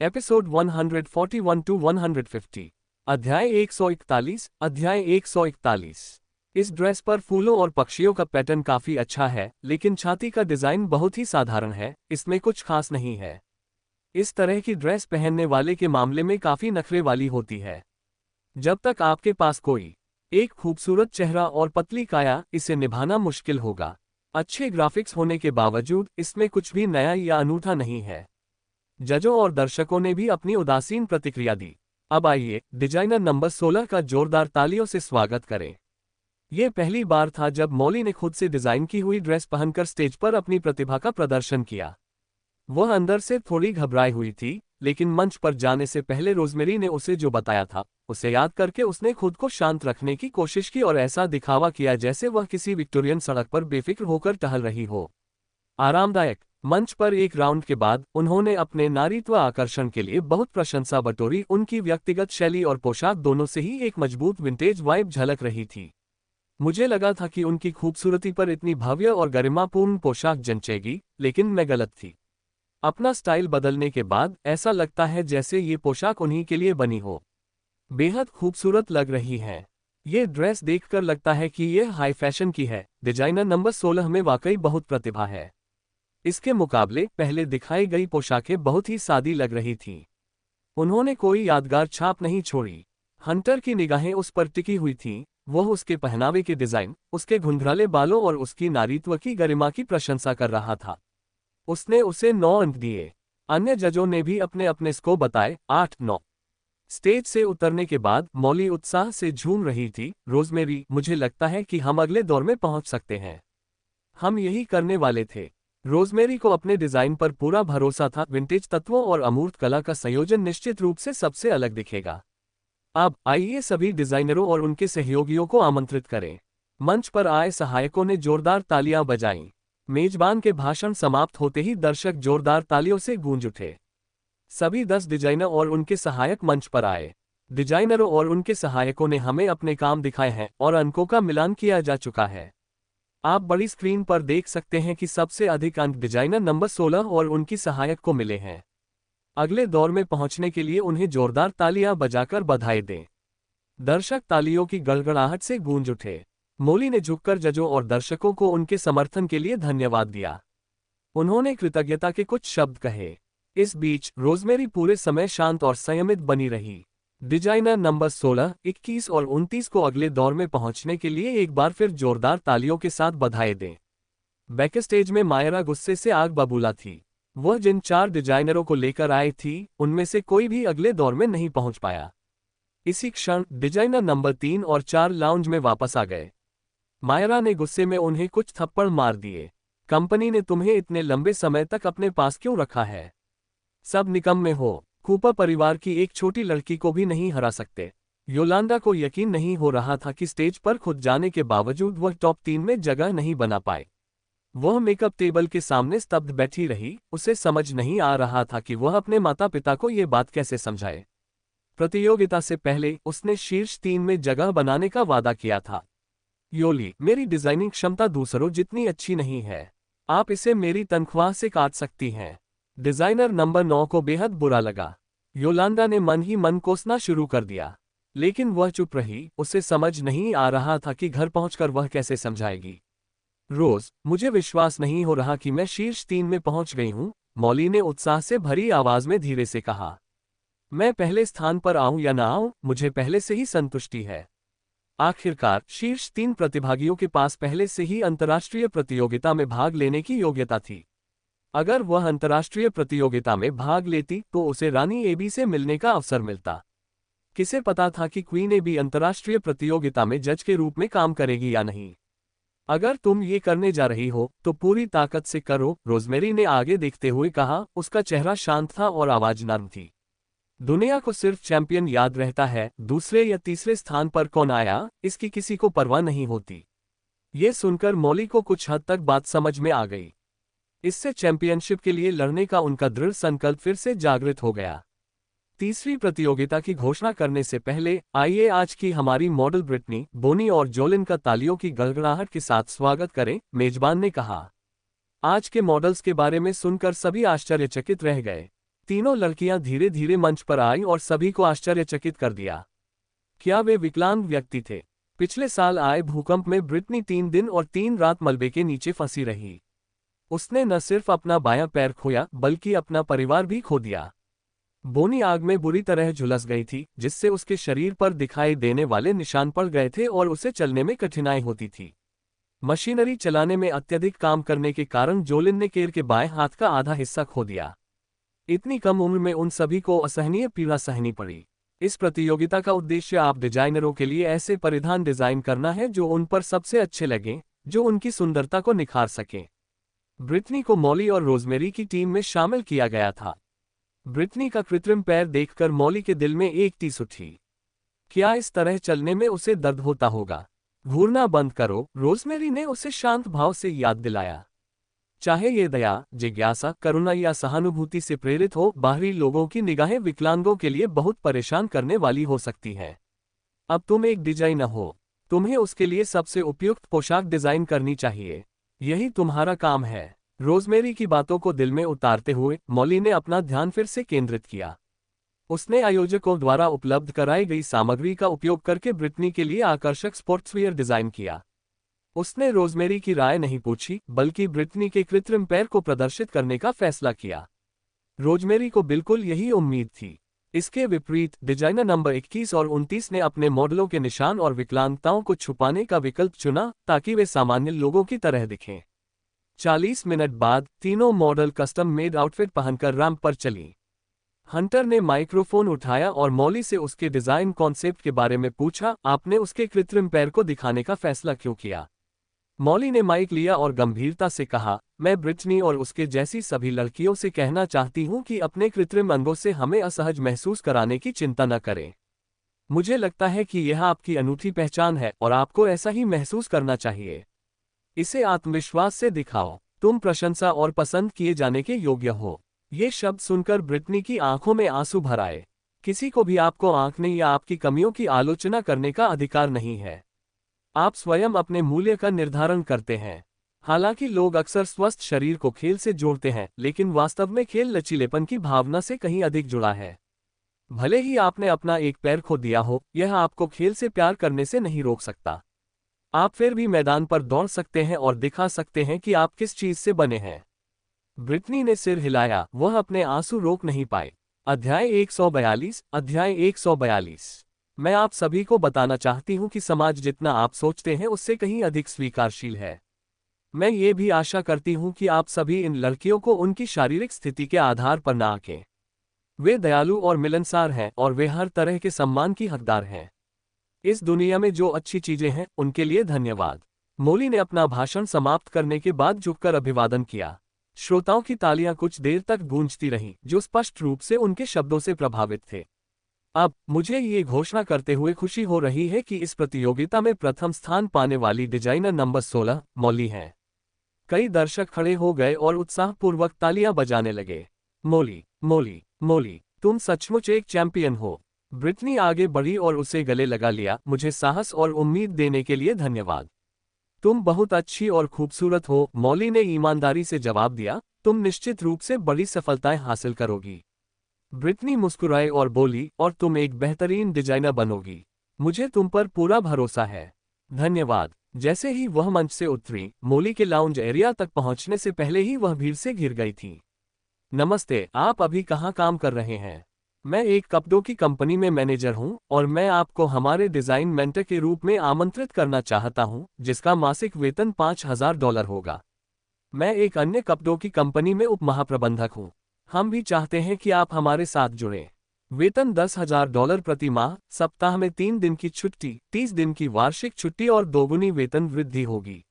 Episode 141 to 150। अध्याय 141। अध्याय 141। इस ड्रेस पर फूलों और पक्षियों का पैटर्न काफी अच्छा है, लेकिन छाती का डिजाइन बहुत ही साधारण है, इसमें कुछ खास नहीं है। इस तरह की ड्रेस पहनने वाले के मामले में काफी नखरे वाली होती है। जब तक आपके पास कोई एक खूबसूरत चेहरा और पतली काया, इसे निभाना मुश्किल होगा। अच्छे ग्राफिक्स होने के बावजूद इसमें कुछ भी नया या अनूठा नहीं है। जजों और दर्शकों ने भी अपनी उदासीन प्रतिक्रिया दी। अब आइए डिजाइनर नंबर 16 का जोरदार तालियों से स्वागत करें। यह पहली बार था जब मॉली ने खुद से डिजाइन की हुई ड्रेस पहनकर स्टेज पर अपनी प्रतिभा का प्रदर्शन किया। वह अंदर से थोड़ी घबराई हुई थी, लेकिन मंच पर जाने से पहले रोजमेरी ने उसे जो बताया था उसे याद करके उसने खुद को शांत रखने की कोशिश की और ऐसा दिखावा किया जैसे वह किसी विक्टोरियन सड़क पर बेफिक्र होकर टहल रही हो। आरामदायक। मंच पर एक राउंड के बाद उन्होंने अपने नारीत्व आकर्षण के लिए बहुत प्रशंसा बटोरी। उनकी व्यक्तिगत शैली और पोशाक दोनों से ही एक मजबूत विंटेज वाइब झलक रही थी। मुझे लगा था कि उनकी खूबसूरती पर इतनी भव्य और गरिमापूर्ण पोशाक जंचेगी, लेकिन मैं गलत थी। अपना स्टाइल बदलने के बाद ऐसा लगता है जैसे ये पोशाक उन्हीं के लिए बनी हो। बेहद खूबसूरत लग रही हैं। ये ड्रेस देखकर लगता है कि यह हाई फैशन की है। डिजाइनर नंबर 16 में वाकई बहुत प्रतिभा है। इसके मुकाबले पहले दिखाई गई पोशाकें बहुत ही सादी लग रही थीं। उन्होंने कोई यादगार छाप नहीं छोड़ी। हंटर की निगाहें उस पर टिकी हुई थीं। वह उसके पहनावे के डिजाइन, उसके घुंघराले बालों और उसकी नारीत्व की गरिमा की प्रशंसा कर रहा था। उसने उसे 9 अंक दिए। अन्य जजों ने भी अपने अपने स्कोर बताए, 8-9। स्टेज से उतरने के बाद मॉली उत्साह से झूम रही थी। रोजमेरी, मुझे लगता है कि हम अगले दौर में पहुंच सकते हैं। हम यही करने वाले थे। रोजमेरी को अपने डिजाइन पर पूरा भरोसा था। विंटेज तत्वों और अमूर्त कला का संयोजन निश्चित रूप से सबसे अलग दिखेगा। अब आइए सभी डिजाइनरों और उनके सहयोगियों को आमंत्रित करें। मंच पर आए सहायकों ने जोरदार तालियां बजाईं। मेजबान के भाषण समाप्त होते ही दर्शक जोरदार तालियों से गूंज उठे। सभी 10 डिजाइनर और उनके सहायक मंच पर आए। डिजाइनरों और उनके सहायकों ने हमें अपने काम दिखाए हैं और अंकों का मिलान किया जा चुका है। आप बड़ी स्क्रीन पर देख सकते हैं कि सबसे अधिक अंक डिजाइनर नंबर 16 और उनकी सहायक को मिले हैं। अगले दौर में पहुंचने के लिए उन्हें जोरदार तालियां बजाकर बधाई दें। दर्शक तालियों की गड़गड़ाहट से गूंज उठे। मॉली ने झुककर जजों और दर्शकों को उनके समर्थन के लिए धन्यवाद दिया। उन्होंने कृतज्ञता के कुछ शब्द कहे। इस बीच रोजमेरी पूरे समय शांत और संयमित बनी रही। डिजाइनर नंबर 16, 21 और 29 को अगले दौर में पहुंचने के लिए एक बार फिर जोरदार तालियों के साथ बधाई दें। बैकस्टेज में मायरा गुस्से से आग बबूला थी। वह जिन 4 डिजाइनरों को लेकर आई थी, उनमें से कोई भी अगले दौर में नहीं पहुंच पाया। इसी क्षण डिजाइनर नंबर 3 और 4 लाउंज में वापस आ गए। मायरा ने गुस्से में उन्हें कुछ थप्पड़ मार दिए। कंपनी ने तुम्हें इतने लंबे समय तक अपने पास क्यों रखा है? सब निकम्मे हो। कूपर परिवार की एक छोटी लड़की को भी नहीं हरा सकते। योलांडा को यकीन नहीं हो रहा था कि स्टेज पर खुद जाने के बावजूद वह टॉप 3 में जगह नहीं बना पाए। वह मेकअप टेबल के सामने स्तब्ध बैठी रही। उसे समझ नहीं आ रहा था कि वह अपने माता पिता को ये बात कैसे समझाए। प्रतियोगिता से पहले उसने शीर्ष 3 में जगह बनाने का वादा किया था। योली, मेरी डिजाइनिंग क्षमता दूसरों जितनी अच्छी नहीं है। आप इसे मेरी तनख्वाह से काट सकती हैं। डिजाइनर नंबर 9 को बेहद बुरा लगा। योलांडा ने मन ही मन कोसना शुरू कर दिया, लेकिन वह चुप रही। उसे समझ नहीं आ रहा था कि घर पहुंचकर वह कैसे समझाएगी। रोज, मुझे विश्वास नहीं हो रहा कि मैं शीर्ष 3 में पहुंच गई हूं, मॉली ने उत्साह से भरी आवाज में धीरे से कहा। मैं पहले स्थान पर आऊं या ना आऊं, मुझे पहले से ही संतुष्टि है। आखिरकार शीर्ष 3 प्रतिभागियों के पास पहले से ही अंतर्राष्ट्रीय प्रतियोगिता में भाग लेने की योग्यता थी। अगर वह अंतर्राष्ट्रीय प्रतियोगिता में भाग लेती तो उसे रानी एबी से मिलने का अवसर मिलता। किसे पता था कि क्वीन एबी अंतर्राष्ट्रीय प्रतियोगिता में जज के रूप में काम करेगी या नहीं। अगर तुम ये करने जा रही हो तो पूरी ताकत से करो, रोजमेरी ने आगे देखते हुए कहा। उसका चेहरा शांत था और आवाज नर्म थी। दुनिया को सिर्फ चैंपियन याद रहता है, दूसरे या तीसरे स्थान पर कौन आया इसकी किसी को परवाह नहीं होती। ये सुनकर मॉली को कुछ हद तक बात समझ में आ गई। इससे चैंपियनशिप के लिए लड़ने का उनका दृढ़ संकल्प फिर से जागृत हो गया। तीसरी प्रतियोगिता की घोषणा करने से पहले आइए आज की हमारी मॉडल ब्रिटनी, बोनी और जोलिन का तालियों की गड़गड़ाहट के साथ स्वागत करें, मेजबान ने कहा। आज के मॉडल्स के बारे में सुनकर सभी आश्चर्यचकित रह गए। तीनों लड़कियां धीरे धीरे मंच पर आईं और सभी को आश्चर्यचकित कर दिया। क्या वे विकलांग व्यक्ति थे? पिछले साल आए भूकंप में ब्रिटनी 3 दिन और 3 रात मलबे के नीचे फंसी रही। उसने न सिर्फ अपना बायां पैर खोया बल्कि अपना परिवार भी खो दिया। बोनी आग में बुरी तरह झुलस गई थी, जिससे उसके शरीर पर दिखाई देने वाले निशान पड़ गए थे और उसे चलने में कठिनाई होती थी। मशीनरी चलाने में अत्यधिक काम करने के कारण जोलिन ने केर के बाएं हाथ का आधा हिस्सा खो दिया। इतनी कम उम्र में उन सभी को असहनीय पीड़ा सहनी पड़ी। इस प्रतियोगिता का उद्देश्य आप डिजाइनरों के लिए ऐसे परिधान डिजाइन करना है जो उन पर सबसे अच्छे लगें, जो उनकी सुंदरता को निखार सकें। ब्रिटनी को मॉली और रोजमेरी की टीम में शामिल किया गया था। ब्रिटनी का कृत्रिम पैर देखकर मॉली के दिल में एक टीस उठी। क्या इस तरह चलने में उसे दर्द होता होगा? घूरना बंद करो, रोजमेरी ने उसे शांत भाव से याद दिलाया। चाहे ये दया, जिज्ञासा, करुणा या सहानुभूति से प्रेरित हो, बाहरी लोगों की निगाहें विकलांगों के लिए बहुत परेशान करने वाली हो सकती हैं। अब तुम एक डिजाइनर हो, तुम्हें उसके लिए सबसे उपयुक्त पोशाक डिजाइन करनी चाहिए। यही तुम्हारा काम है। रोजमेरी की बातों को दिल में उतारते हुए मॉली ने अपना ध्यान फिर से केंद्रित किया। उसने आयोजकों द्वारा उपलब्ध कराई गई सामग्री का उपयोग करके ब्रिटनी के लिए आकर्षक स्पोर्ट्सवियर डिजाइन किया। उसने रोजमेरी की राय नहीं पूछी, बल्कि ब्रिटनी के कृत्रिम पैर को प्रदर्शित करने का फैसला किया। रोजमेरी को बिल्कुल यही उम्मीद थी। इसके विपरीत डिजाइनर नंबर 21 और 29 ने अपने मॉडलों के निशान और विकलांगताओं को छुपाने का विकल्प चुना ताकि वे सामान्य लोगों की तरह दिखें। 40 मिनट बाद तीनों मॉडल कस्टम मेड आउटफिट पहनकर रैंप पर चलीं। हंटर ने माइक्रोफोन उठाया और मॉली से उसके डिजाइन कॉन्सेप्ट के बारे में पूछा। आपने उसके कृत्रिम पैर को दिखाने का फैसला क्यों किया? मॉली ने माइक लिया और गंभीरता से कहा, मैं ब्रिटनी और उसके जैसी सभी लड़कियों से कहना चाहती हूं कि अपने कृत्रिम अंगों से हमें असहज महसूस कराने की चिंता न करें। मुझे लगता है कि यह आपकी अनूठी पहचान है और आपको ऐसा ही महसूस करना चाहिए। इसे आत्मविश्वास से दिखाओ। तुम प्रशंसा और पसंद किए जाने के योग्य हो। ये शब्द सुनकर ब्रिटनी की आंखों में आंसू भर आए। किसी को भी आपको आंकने या आपकी कमियों की आलोचना करने का अधिकार नहीं है। आप स्वयं अपने मूल्य का निर्धारण करते हैं। हालांकि लोग अक्सर स्वस्थ शरीर को खेल से जोड़ते हैं, लेकिन वास्तव में खेल लचीलेपन की भावना से कहीं अधिक जुड़ा है। भले ही आपने अपना एक पैर खो दिया हो, यह आपको खेल से प्यार करने से नहीं रोक सकता। आप फिर भी मैदान पर दौड़ सकते हैं और दिखा सकते हैं कि आप किस चीज से बने हैं। ब्रिटनी ने सिर हिलाया, वह अपने आंसू रोक नहीं पाए। अध्याय 142। मैं आप सभी को बताना चाहती हूं कि समाज जितना आप सोचते हैं उससे कहीं अधिक स्वीकारशील है। मैं ये भी आशा करती हूं कि आप सभी इन लड़कियों को उनकी शारीरिक स्थिति के आधार पर ना आंकें। वे दयालु और मिलनसार हैं और वे हर तरह के सम्मान की हकदार हैं। इस दुनिया में जो अच्छी चीजें हैं उनके लिए धन्यवाद। मॉली ने अपना भाषण समाप्त करने के बाद झुककर अभिवादन किया। श्रोताओं की तालियां कुछ देर तक गूंजती रहीं, जो स्पष्ट रूप से उनके शब्दों से प्रभावित थे। अब मुझे ये घोषणा करते हुए खुशी हो रही है कि इस प्रतियोगिता में प्रथम स्थान पाने वाली डिजाइनर नंबर 16 मॉली हैं। कई दर्शक खड़े हो गए और उत्साहपूर्वक तालियां बजाने लगे। मॉली, मॉली, मॉली, तुम सचमुच एक चैंपियन हो। ब्रिटनी आगे बढ़ी और उसे गले लगा लिया। मुझे साहस और उम्मीद देने के लिए धन्यवाद। तुम बहुत अच्छी और खूबसूरत हो, मॉली ने ईमानदारी से जवाब दिया। तुम निश्चित रूप से बड़ी सफलताएं हासिल करोगी। ब्रिटनी मुस्कुराई और बोली, और तुम एक बेहतरीन डिजाइनर बनोगी। मुझे तुम पर पूरा भरोसा है। धन्यवाद। जैसे ही वह मंच से उतरी, मॉली के लाउंज एरिया तक पहुंचने से पहले ही वह भीड़ से घिर गई थी। नमस्ते, आप अभी कहाँ काम कर रहे हैं? मैं एक कपड़ों की कंपनी में मैनेजर हूं और मैं आपको हमारे डिजाइन मेंटर के रूप में आमंत्रित करना चाहता हूं, जिसका मासिक वेतन $5000 होगा। मैं एक अन्य कपड़ों की कंपनी में उप महाप्रबंधक हूं। हम भी चाहते हैं कि आप हमारे साथ जुड़ें। वेतन $10,000 प्रति माह, सप्ताह में 3 दिन की छुट्टी, 30 दिन की वार्षिक छुट्टी और दोगुनी वेतन वृद्धि होगी।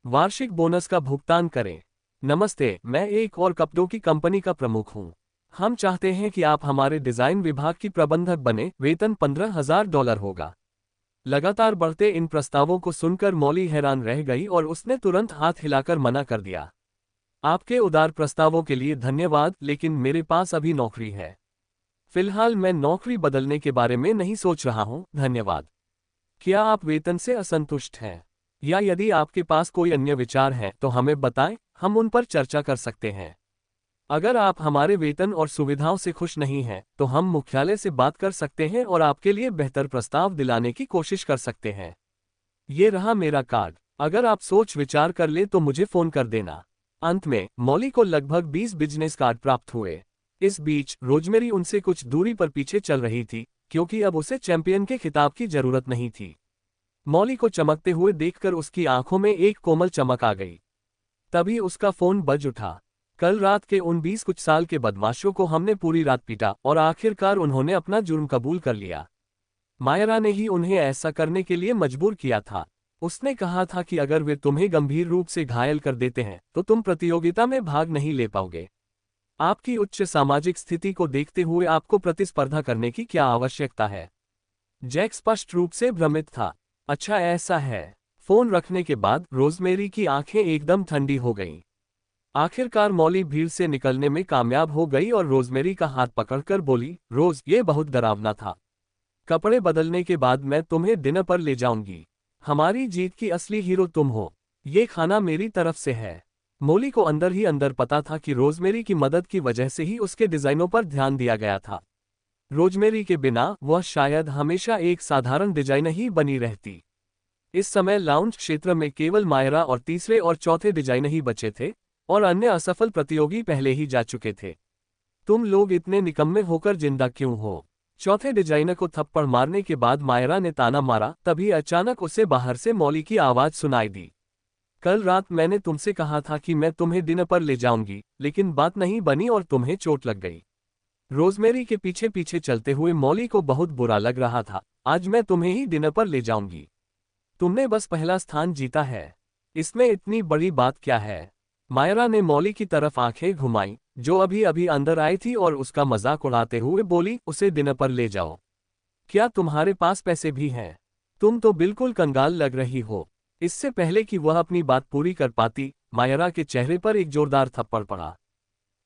वार्षिक बोनस का भुगतान करें। नमस्ते, मैं एक और कपड़ों की कंपनी का प्रमुख हूं। हम चाहते हैं कि आप हमारे डिजाइन विभाग की प्रबंधक बने। वेतन $15,000 होगा। लगातार बढ़ते इन प्रस्तावों को सुनकर मॉली हैरान रह गई और उसने तुरंत हाथ हिलाकर मना कर दिया। आपके उदार प्रस्तावों के लिए धन्यवाद, लेकिन मेरे पास अभी नौकरी है। फिलहाल मैं नौकरी बदलने के बारे में नहीं सोच रहा हूं, धन्यवाद। क्या आप वेतन से असंतुष्ट हैं? या यदि आपके पास कोई अन्य विचार हैं तो हमें बताएं, हम उन पर चर्चा कर सकते हैं। अगर आप हमारे वेतन और सुविधाओं से खुश नहीं हैं, तो हम मुख्यालय से बात कर सकते हैं और आपके लिए बेहतर प्रस्ताव दिलाने की कोशिश कर सकते हैं। ये रहा मेरा कार्ड। अगर आप सोच विचार कर ले तो मुझे फोन कर देना। अंत में मॉली को लगभग 20 बिजनेस कार्ड प्राप्त हुए। इस बीच रोजमेरी उनसे कुछ दूरी पर पीछे चल रही थी, क्योंकि अब उसे चैंपियन के खिताब की जरूरत नहीं थी। मॉली को चमकते हुए देखकर उसकी आंखों में एक कोमल चमक आ गई। तभी उसका फोन बज उठा। कल रात के उन 20 कुछ साल के बदमाशों को हमने पूरी रात पीटा और आखिरकार उन्होंने अपना जुर्म कबूल कर लिया। मायरा ने ही उन्हें ऐसा करने के लिए मजबूर किया था। उसने कहा था कि अगर वे तुम्हें गंभीर रूप से घायल कर देते हैं तो तुम प्रतियोगिता में भाग नहीं ले पाओगे। आपकी उच्च सामाजिक स्थिति को देखते हुए आपको प्रतिस्पर्धा करने की क्या आवश्यकता है? जैक स्पष्ट रूप से भ्रमित था। अच्छा ऐसा है। फोन रखने के बाद रोजमेरी की आंखें एकदम ठंडी हो गईं। आखिरकार मॉली भीड़ से निकलने में कामयाब हो गई और रोजमेरी का हाथ पकड़कर बोली, रोज, ये बहुत डरावना था। कपड़े बदलने के बाद मैं तुम्हें डिनर पर ले जाऊंगी। हमारी जीत की असली हीरो तुम हो। ये खाना मेरी तरफ से है। मॉली को अंदर ही अंदर पता था कि रोजमेरी की मदद की वजह से ही उसके डिजाइनों पर ध्यान दिया गया था। रोजमेरी के बिना वह शायद हमेशा एक साधारण डिजाइनर ही बनी रहती। इस समय लाउंज क्षेत्र में केवल मायरा और तीसरे और चौथे डिजाइनर ही बचे थे, और अन्य असफल प्रतियोगी पहले ही जा चुके थे। तुम लोग इतने निकम्मे होकर जिंदा क्यों हो? चौथे डिजाइनर को थप्पड़ मारने के बाद मायरा ने ताना मारा। तभी अचानक उसे बाहर से मॉली की आवाज सुनाई दी। कल रात मैंने तुमसे कहा था कि मैं तुम्हें डिनर पर ले जाऊंगी, लेकिन बात नहीं बनी और तुम्हें चोट लग गई। रोजमेरी के पीछे पीछे चलते हुए मॉली को बहुत बुरा लग रहा था। आज मैं तुम्हें ही डिनर पर ले जाऊंगी। तुमने बस पहला स्थान जीता है, इसमें इतनी बड़ी बात क्या है? मायरा ने मॉली की तरफ आंखें घुमाई, जो अभी अभी अंदर आई थी, और उसका मजाक उड़ाते हुए बोली, उसे डिनर पर ले जाओ। क्या तुम्हारे पास पैसे भी हैं? तुम तो बिल्कुल कंगाल लग रही हो। इससे पहले कि वह अपनी बात पूरी कर पाती, मायरा के चेहरे पर एक जोरदार थप्पड़ पड़ा।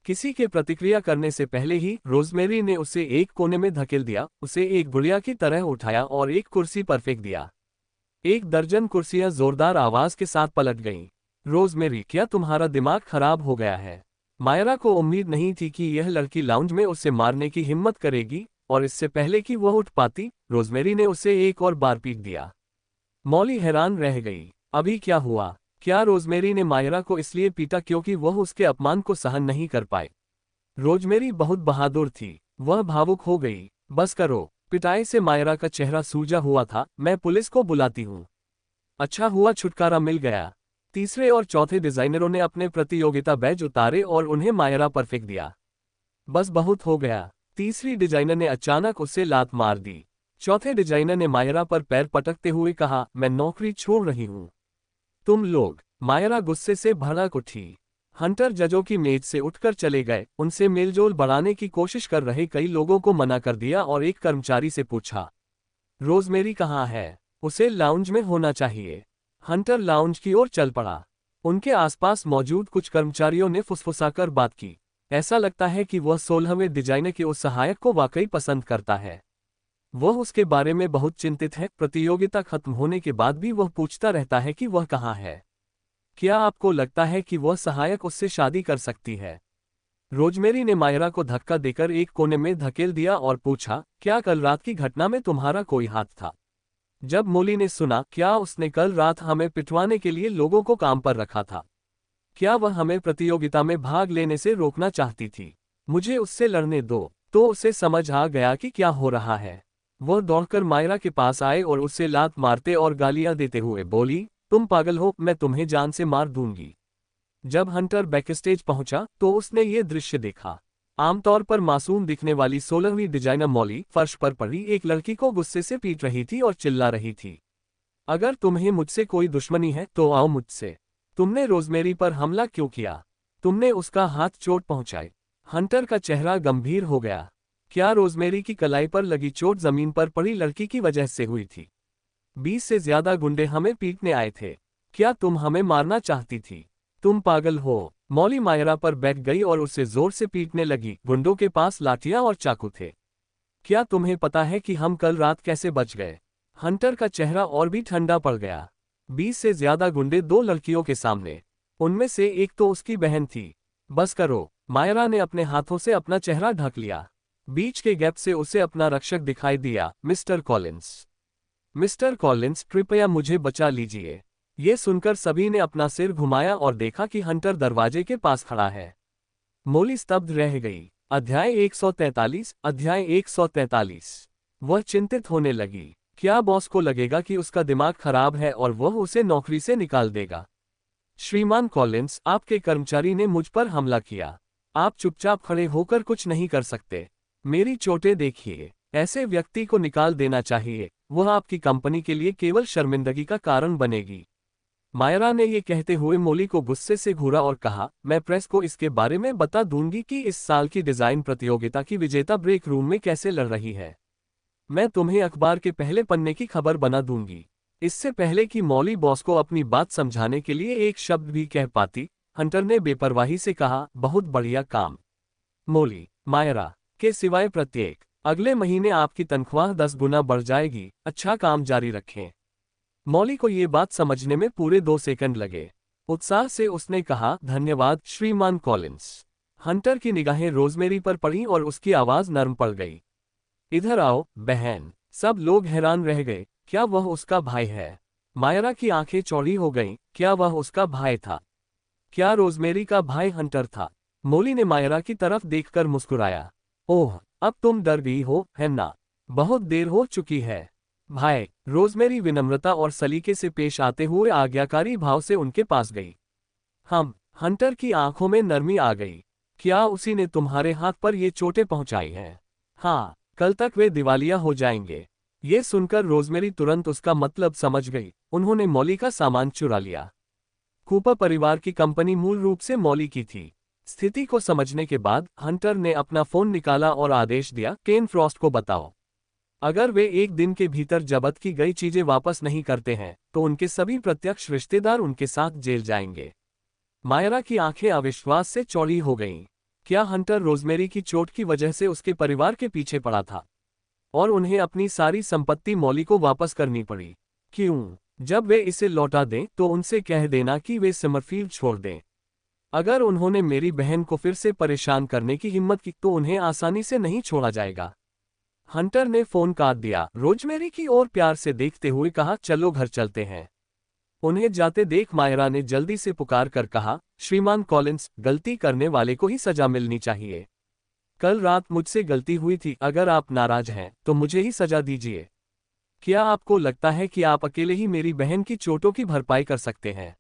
किसी के प्रतिक्रिया करने से पहले ही रोजमेरी ने उसे एक कोने में धकेल दिया, उसे एक गुड़िया की तरह उठाया और एक कुर्सी पर फेंक दिया। 1 दर्जन कुर्सियां जोरदार आवाज के साथ पलट गईं। रोजमेरी, क्या तुम्हारा दिमाग खराब हो गया है? मायरा को उम्मीद नहीं थी कि यह लड़की लाउंज में उसे मारने की हिम्मत करेगी, और इससे पहले कि वह उठ पाती, रोजमेरी ने उसे एक और बार पीट दिया। मॉली हैरान रह गई। अभी क्या हुआ? क्या रोजमेरी ने मायरा को इसलिए पीटा क्योंकि वह उसके अपमान को सहन नहीं कर पाए? रोजमेरी बहुत बहादुर थी। वह भावुक हो गई। बस करो। पिटाई से मायरा का चेहरा सूजा हुआ था। मैं पुलिस को बुलाती हूँ। अच्छा हुआ छुटकारा मिल गया। तीसरे और चौथे डिजाइनरों ने अपने प्रतियोगिता बैज उतारे और उन्हें मायरा पर फेंक दिया। बस बहुत हो गया। तीसरी डिजाइनर ने अचानक उसे लात मार दी। चौथे डिजाइनर ने मायरा पर पैर पटकते हुए कहा, मैं नौकरी छोड़ रही हूँ। तुम लोग। मायरा गुस्से से भड़क उठी। हंटर जजों की मेज से उठकर चले गए, उनसे मेलजोल बढ़ाने की कोशिश कर रहे कई लोगों को मना कर दिया और एक कर्मचारी से पूछा, रोजमेरी कहाँ है? उसे लाउंज में होना चाहिए। हंटर लाउंज की ओर चल पड़ा। उनके आसपास मौजूद कुछ कर्मचारियों ने फुसफुसाकर बात की। ऐसा लगता है कि वह 16वें डिजाइनर के उस सहायक को वाकई पसंद करता है। वह उसके बारे में बहुत चिंतित है। प्रतियोगिता खत्म होने के बाद भी वह पूछता रहता है कि वह कहाँ है। क्या आपको लगता है कि वह सहायक उससे शादी कर सकती है? रोजमेरी ने मायरा को धक्का देकर एक कोने में धकेल दिया और पूछा, क्या कल रात की घटना में तुम्हारा कोई हाथ था? जब मॉली ने सुना, क्या उसने कल रात हमें पिटवाने के लिए लोगों को काम पर रखा था? क्या वह हमें प्रतियोगिता में भाग लेने से रोकना चाहती थी? मुझे उससे लड़ने दो। तो उसे समझ आ गया कि क्या हो रहा है। वह दौड़कर मायरा के पास आए और उसे लात मारते और गालियां देते हुए बोली, तुम पागल हो, मैं तुम्हें जान से मार दूंगी। जब हंटर बैकस्टेज पहुंचा तो उसने ये दृश्य देखा। आमतौर पर मासूम दिखने वाली 16वीं डिजाइनर मॉली फर्श पर पड़ी एक लड़की को गुस्से से पीट रही थी और चिल्ला रही थी, अगर तुम्हें मुझसे कोई दुश्मनी है तो आओ मुझसे। तुमने रोजमेरी पर हमला क्यों किया? तुमने उसका हाथ चोट पहुंचाई। हंटर का चेहरा गंभीर हो गया। क्या रोजमेरी की कलाई पर लगी चोट जमीन पर पड़ी लड़की की वजह से हुई थी? 20 से ज्यादा गुंडे हमें पीटने आए थे। क्या तुम हमें मारना चाहती थी? तुम पागल हो। मॉली मायरा पर बैठ गई और उसे जोर से पीटने लगी। गुंडों के पास लाठियां और चाकू थे। क्या तुम्हें पता है कि हम कल रात कैसे बच गए? हंटर का चेहरा और भी ठंडा पड़ गया। 20 से ज्यादा गुंडे 2 लड़कियों के सामने। उनमें से एक तो उसकी बहन थी। बस करो। मायरा ने अपने हाथों से अपना चेहरा ढक लिया। बीच के गैप से उसे अपना रक्षक दिखाई दिया, मिस्टर कॉलिंस। मिस्टर कॉलिंस, कृपया मुझे बचा लीजिए। ये सुनकर सभी ने अपना सिर घुमाया और देखा कि हंटर दरवाजे के पास खड़ा है। मोली स्तब्ध रह गई। अध्याय 143। अध्याय 143। वह चिंतित होने लगी। क्या बॉस को लगेगा कि उसका दिमाग खराब है और वह उसे नौकरी से निकाल देगा? श्रीमान कॉलिंस, आपके कर्मचारी ने मुझ पर हमला किया। आप चुपचाप खड़े होकर कुछ नहीं कर सकते। मेरी चोटें देखिए। ऐसे व्यक्ति को निकाल देना चाहिए। वह आपकी कंपनी के लिए केवल शर्मिंदगी का कारण बनेगी। मायरा ने ये कहते हुए मोली को गुस्से से घूरा और कहा, मैं प्रेस को इसके बारे में बता दूंगी कि इस साल की डिजाइन प्रतियोगिता की विजेता ब्रेक रूम में कैसे लड़ रही है। मैं तुम्हें अखबार के पहले पन्ने की खबर बना दूंगी। इससे पहले कि मौली बॉस को अपनी बात समझाने के लिए एक शब्द भी कह पाती, हंटर ने बेपरवाही से कहा, बहुत बढ़िया काम। मोली, मायरा के सिवाय प्रत्येक। अगले महीने आपकी तनख्वाह 10 गुना बढ़ जाएगी। अच्छा काम जारी रखें। मौली को ये बात समझने में पूरे 2 सेकंड लगे। उत्साह से उसने कहा, धन्यवाद श्रीमान कॉलिंस। हंटर की निगाहें रोजमेरी पर पड़ी और उसकी आवाज नर्म पड़ गई। इधर आओ बहन। सब लोग हैरान रह गए। क्या वह उसका भाई है? मायरा की आंखें चौड़ी हो गईं। क्या वह उसका भाई था? क्या रोजमेरी का भाई हंटर था? मोली ने मायरा की तरफ देखकर मुस्कुराया। ओह, अब तुम डर गई हो, है ना? बहुत देर हो चुकी है। भाई, रोजमेरी विनम्रता और सलीके से पेश आते हुए आज्ञाकारी भाव से उनके पास गई। हंटर की आंखों में नरमी आ गई। क्या उसी ने तुम्हारे हाथ पर ये चोटें पहुंचाई हैं? हाँ, कल तक वे दिवालिया हो जाएंगे। ये सुनकर रोजमेरी तुरंत उसका मतलब समझ गई। उन्होंने मौली का सामान चुरा लिया। कूपर परिवार की कंपनी मूल रूप से मौली की थी। स्थिति को समझने के बाद हंटर ने अपना फोन निकाला और आदेश दिया, केन फ्रॉस्ट को बताओ। अगर वे एक दिन के भीतर जब्त की गई चीजें वापस नहीं करते हैं तो उनके सभी प्रत्यक्ष रिश्तेदार उनके साथ जेल जाएंगे। मायरा की आंखें अविश्वास से चौड़ी हो गईं। क्या हंटर रोजमेरी की चोट की वजह से उसके परिवार के पीछे पड़ा था और उन्हें अपनी सारी संपत्ति मौली को वापस करनी पड़ी? क्यों? जब वे इसे लौटा दें तो उनसे कह देना कि वे समरफील्ड छोड़ दें। अगर उन्होंने मेरी बहन को फिर से परेशान करने की हिम्मत की तो उन्हें आसानी से नहीं छोड़ा जाएगा। हंटर ने फोन काट दिया। रोजमेरी की ओर प्यार से देखते हुए कहा, चलो घर चलते हैं। उन्हें जाते देख मायरा ने जल्दी से पुकार कर कहा, श्रीमान कॉलिंस, गलती करने वाले को ही सजा मिलनी चाहिए। कल रात मुझसे गलती हुई थी। अगर आप नाराज हैं तो मुझे ही सजा दीजिए। क्या आपको लगता है कि आप अकेले ही मेरी बहन की चोटों की भरपाई कर सकते हैं?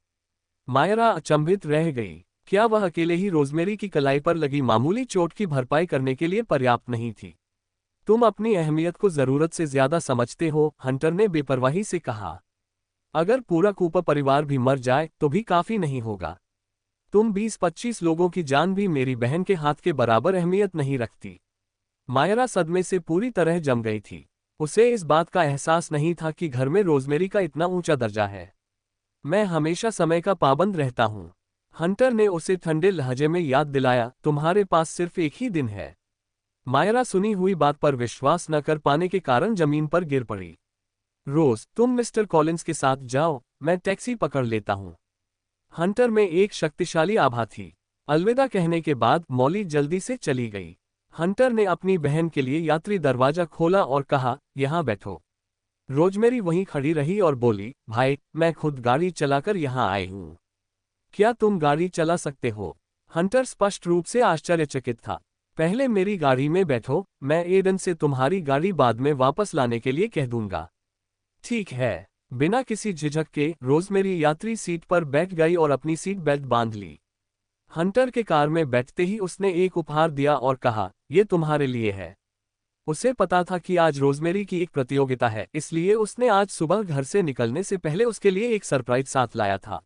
मायरा अचंभित रह गई। क्या वह अकेले ही रोजमेरी की कलाई पर लगी मामूली चोट की भरपाई करने के लिए पर्याप्त नहीं थी? तुम अपनी अहमियत को जरूरत से ज्यादा समझते हो, हंटर ने बेपरवाही से कहा। अगर पूरा कूपर परिवार भी मर जाए तो भी काफी नहीं होगा। तुम 20-25 लोगों की जान भी मेरी बहन के हाथ के बराबर अहमियत नहीं रखती। मायरा सदमे से पूरी तरह जम गई थी। उसे इस बात का एहसास नहीं था कि घर में रोजमेरी का इतना ऊंचा दर्जा है। मैं हमेशा समय का पाबंद रहता हूं। हंटर ने उसे ठंडे लहजे में याद दिलाया, तुम्हारे पास सिर्फ एक ही दिन है। मायरा सुनी हुई बात पर विश्वास न कर पाने के कारण जमीन पर गिर पड़ी। रोज, तुम मिस्टर कॉलिंस के साथ जाओ, मैं टैक्सी पकड़ लेता हूं। हंटर में एक शक्तिशाली आभा थी। अलविदा कहने के बाद मौली जल्दी से चली गई। हंटर ने अपनी बहन के लिए यात्री दरवाजा खोला और कहा, यहां बैठो। रोजमेरी वहीं खड़ी रही और बोली, भाई, मैं खुद गाड़ी चलाकर यहां आई हूं। क्या तुम गाड़ी चला सकते हो? हंटर स्पष्ट रूप से आश्चर्यचकित था। पहले मेरी गाड़ी में बैठो, मैं एडन से तुम्हारी गाड़ी बाद में वापस लाने के लिए कह दूंगा। ठीक है। बिना किसी झिझक के रोजमेरी यात्री सीट पर बैठ गई और अपनी सीट बेल्ट बांध ली। हंटर के कार में बैठते ही उसने एक उपहार दिया और कहा, यह तुम्हारे लिए है। उसे पता था कि आज रोजमेरी की एक प्रतियोगिता है, इसलिए उसने आज सुबह घर से निकलने से पहले उसके लिए एक सरप्राइज साथ लाया था।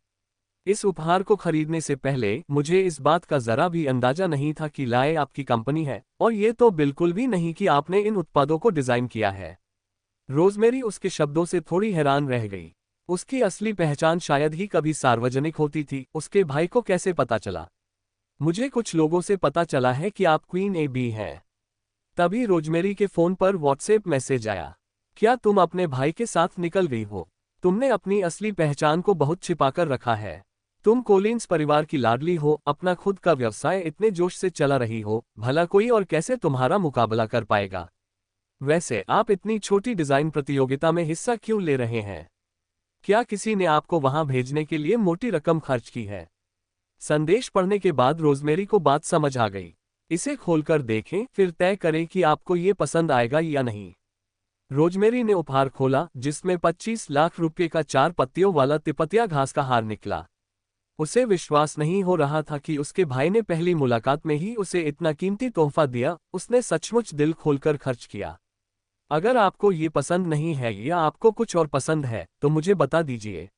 इस उपहार को खरीदने से पहले मुझे इस बात का जरा भी अंदाजा नहीं था कि लाए आपकी कंपनी है, और ये तो बिल्कुल भी नहीं कि आपने इन उत्पादों को डिजाइन किया है। रोजमेरी उसके शब्दों से थोड़ी हैरान रह गई। उसकी असली पहचान शायद ही कभी सार्वजनिक होती थी। उसके भाई को कैसे पता चला? मुझे कुछ लोगों से पता चला है कि आप क्वीन एबी हैं। तभी रोजमेरी के फोन पर व्हाट्सएप मैसेज आया। क्या तुम अपने भाई के साथ निकल गई हो? तुमने अपनी असली पहचान को बहुत छिपाकर रखा है। तुम कोलिन्स परिवार की लाडली हो, अपना खुद का व्यवसाय इतने जोश से चला रही हो, भला कोई और कैसे तुम्हारा मुकाबला कर पाएगा। वैसे आप इतनी छोटी डिजाइन प्रतियोगिता में हिस्सा क्यों ले रहे हैं? क्या किसी ने आपको वहां भेजने के लिए मोटी रकम खर्च की है? संदेश पढ़ने के बाद रोजमेरी को बात समझ आ गई। इसे खोलकर देखें, फिर तय करें कि आपको ये पसंद आएगा या नहीं। रोजमेरी ने उपहार खोला, जिसमें 25 लाख रुपये का 4 पत्तियों वाला तिपतिया घास का हार निकला। उसे विश्वास नहीं हो रहा था कि उसके भाई ने पहली मुलाकात में ही उसे इतना कीमती तोहफा दिया। उसने सचमुच दिल खोलकर खर्च किया। अगर आपको ये पसंद नहीं है या आपको कुछ और पसंद है तो मुझे बता दीजिए,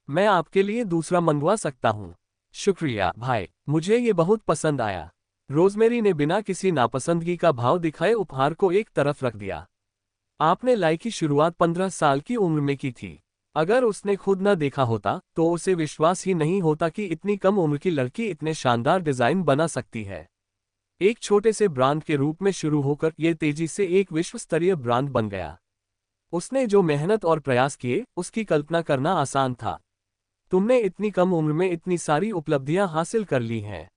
मैं आपके लिए दूसरा मंगवा सकता हूँ। शुक्रिया भाई, मुझे ये बहुत पसंद आया। रोजमेरी ने बिना किसी नापसंदगी का भाव दिखाए उपहार को एक तरफ रख दिया। आपने लाई की शुरुआत 15 साल की उम्र में की थी। अगर उसने खुद न देखा होता तो उसे विश्वास ही नहीं होता कि इतनी कम उम्र की लड़की इतने शानदार डिजाइन बना सकती है। एक छोटे से ब्रांड के रूप में शुरू होकर यह तेजी से एक विश्व स्तरीय ब्रांड बन गया। उसने जो मेहनत और प्रयास किए, उसकी कल्पना करना आसान था। तुमने इतनी कम उम्र में इतनी सारी उपलब्धियां हासिल कर ली हैं।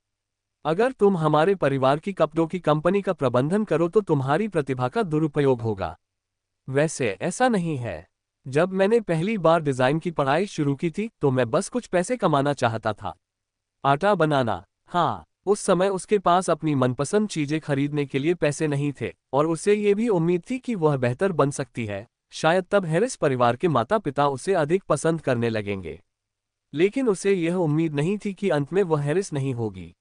अगर तुम हमारे परिवार की कपड़ों की कंपनी का प्रबंधन करो तो तुम्हारी प्रतिभा का दुरुपयोग होगा। वैसे ऐसा नहीं है। जब मैंने पहली बार डिजाइन की पढ़ाई शुरू की थी तो मैं बस कुछ पैसे कमाना चाहता था। आटा बनाना। हाँ, उस समय उसके पास अपनी मनपसंद चीजें खरीदने के लिए पैसे नहीं थे और उसे ये भी उम्मीद थी कि वह बेहतर बन सकती है। शायद तब हैरिस परिवार के माता पिता उसे अधिक पसंद करने लगेंगे। लेकिन उसे यह उम्मीद नहीं थी कि अंत में वह हैरिस नहीं होगी।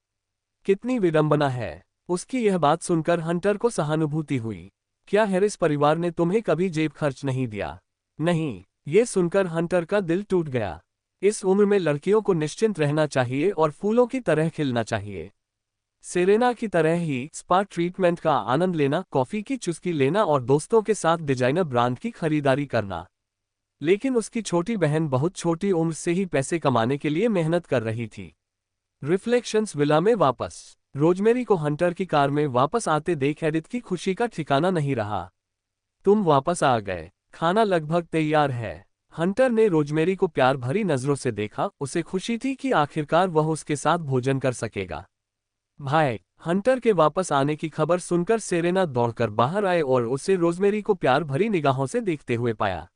कितनी विडंबना है। उसकी यह बात सुनकर हंटर को सहानुभूति हुई। क्या हैरिस परिवार ने तुम्हें कभी जेब खर्च नहीं दिया? नहीं। ये सुनकर हंटर का दिल टूट गया। इस उम्र में लड़कियों को निश्चिंत रहना चाहिए और फूलों की तरह खिलना चाहिए। सेरेना की तरह ही स्पा ट्रीटमेंट का आनंद लेना, कॉफी की चुस्की लेना और दोस्तों के साथ डिजाइनर ब्रांड की खरीदारी करना। लेकिन उसकी छोटी बहन बहुत छोटी उम्र से ही पैसे कमाने के लिए मेहनत कर रही थी। रिफ्लेक्शंस विला में वापस। रोजमेरी को हंटर की कार में वापस आते देख एडिथ की खुशी का ठिकाना नहीं रहा। तुम वापस आ गए, खाना लगभग तैयार है। हंटर ने रोजमेरी को प्यार भरी नजरों से देखा। उसे खुशी थी कि आखिरकार वह उसके साथ भोजन कर सकेगा। भाई, हंटर के वापस आने की खबर सुनकर सेरेना दौड़कर बाहर आए और उसे रोजमेरी को प्यार भरी निगाहों से देखते हुए पाया।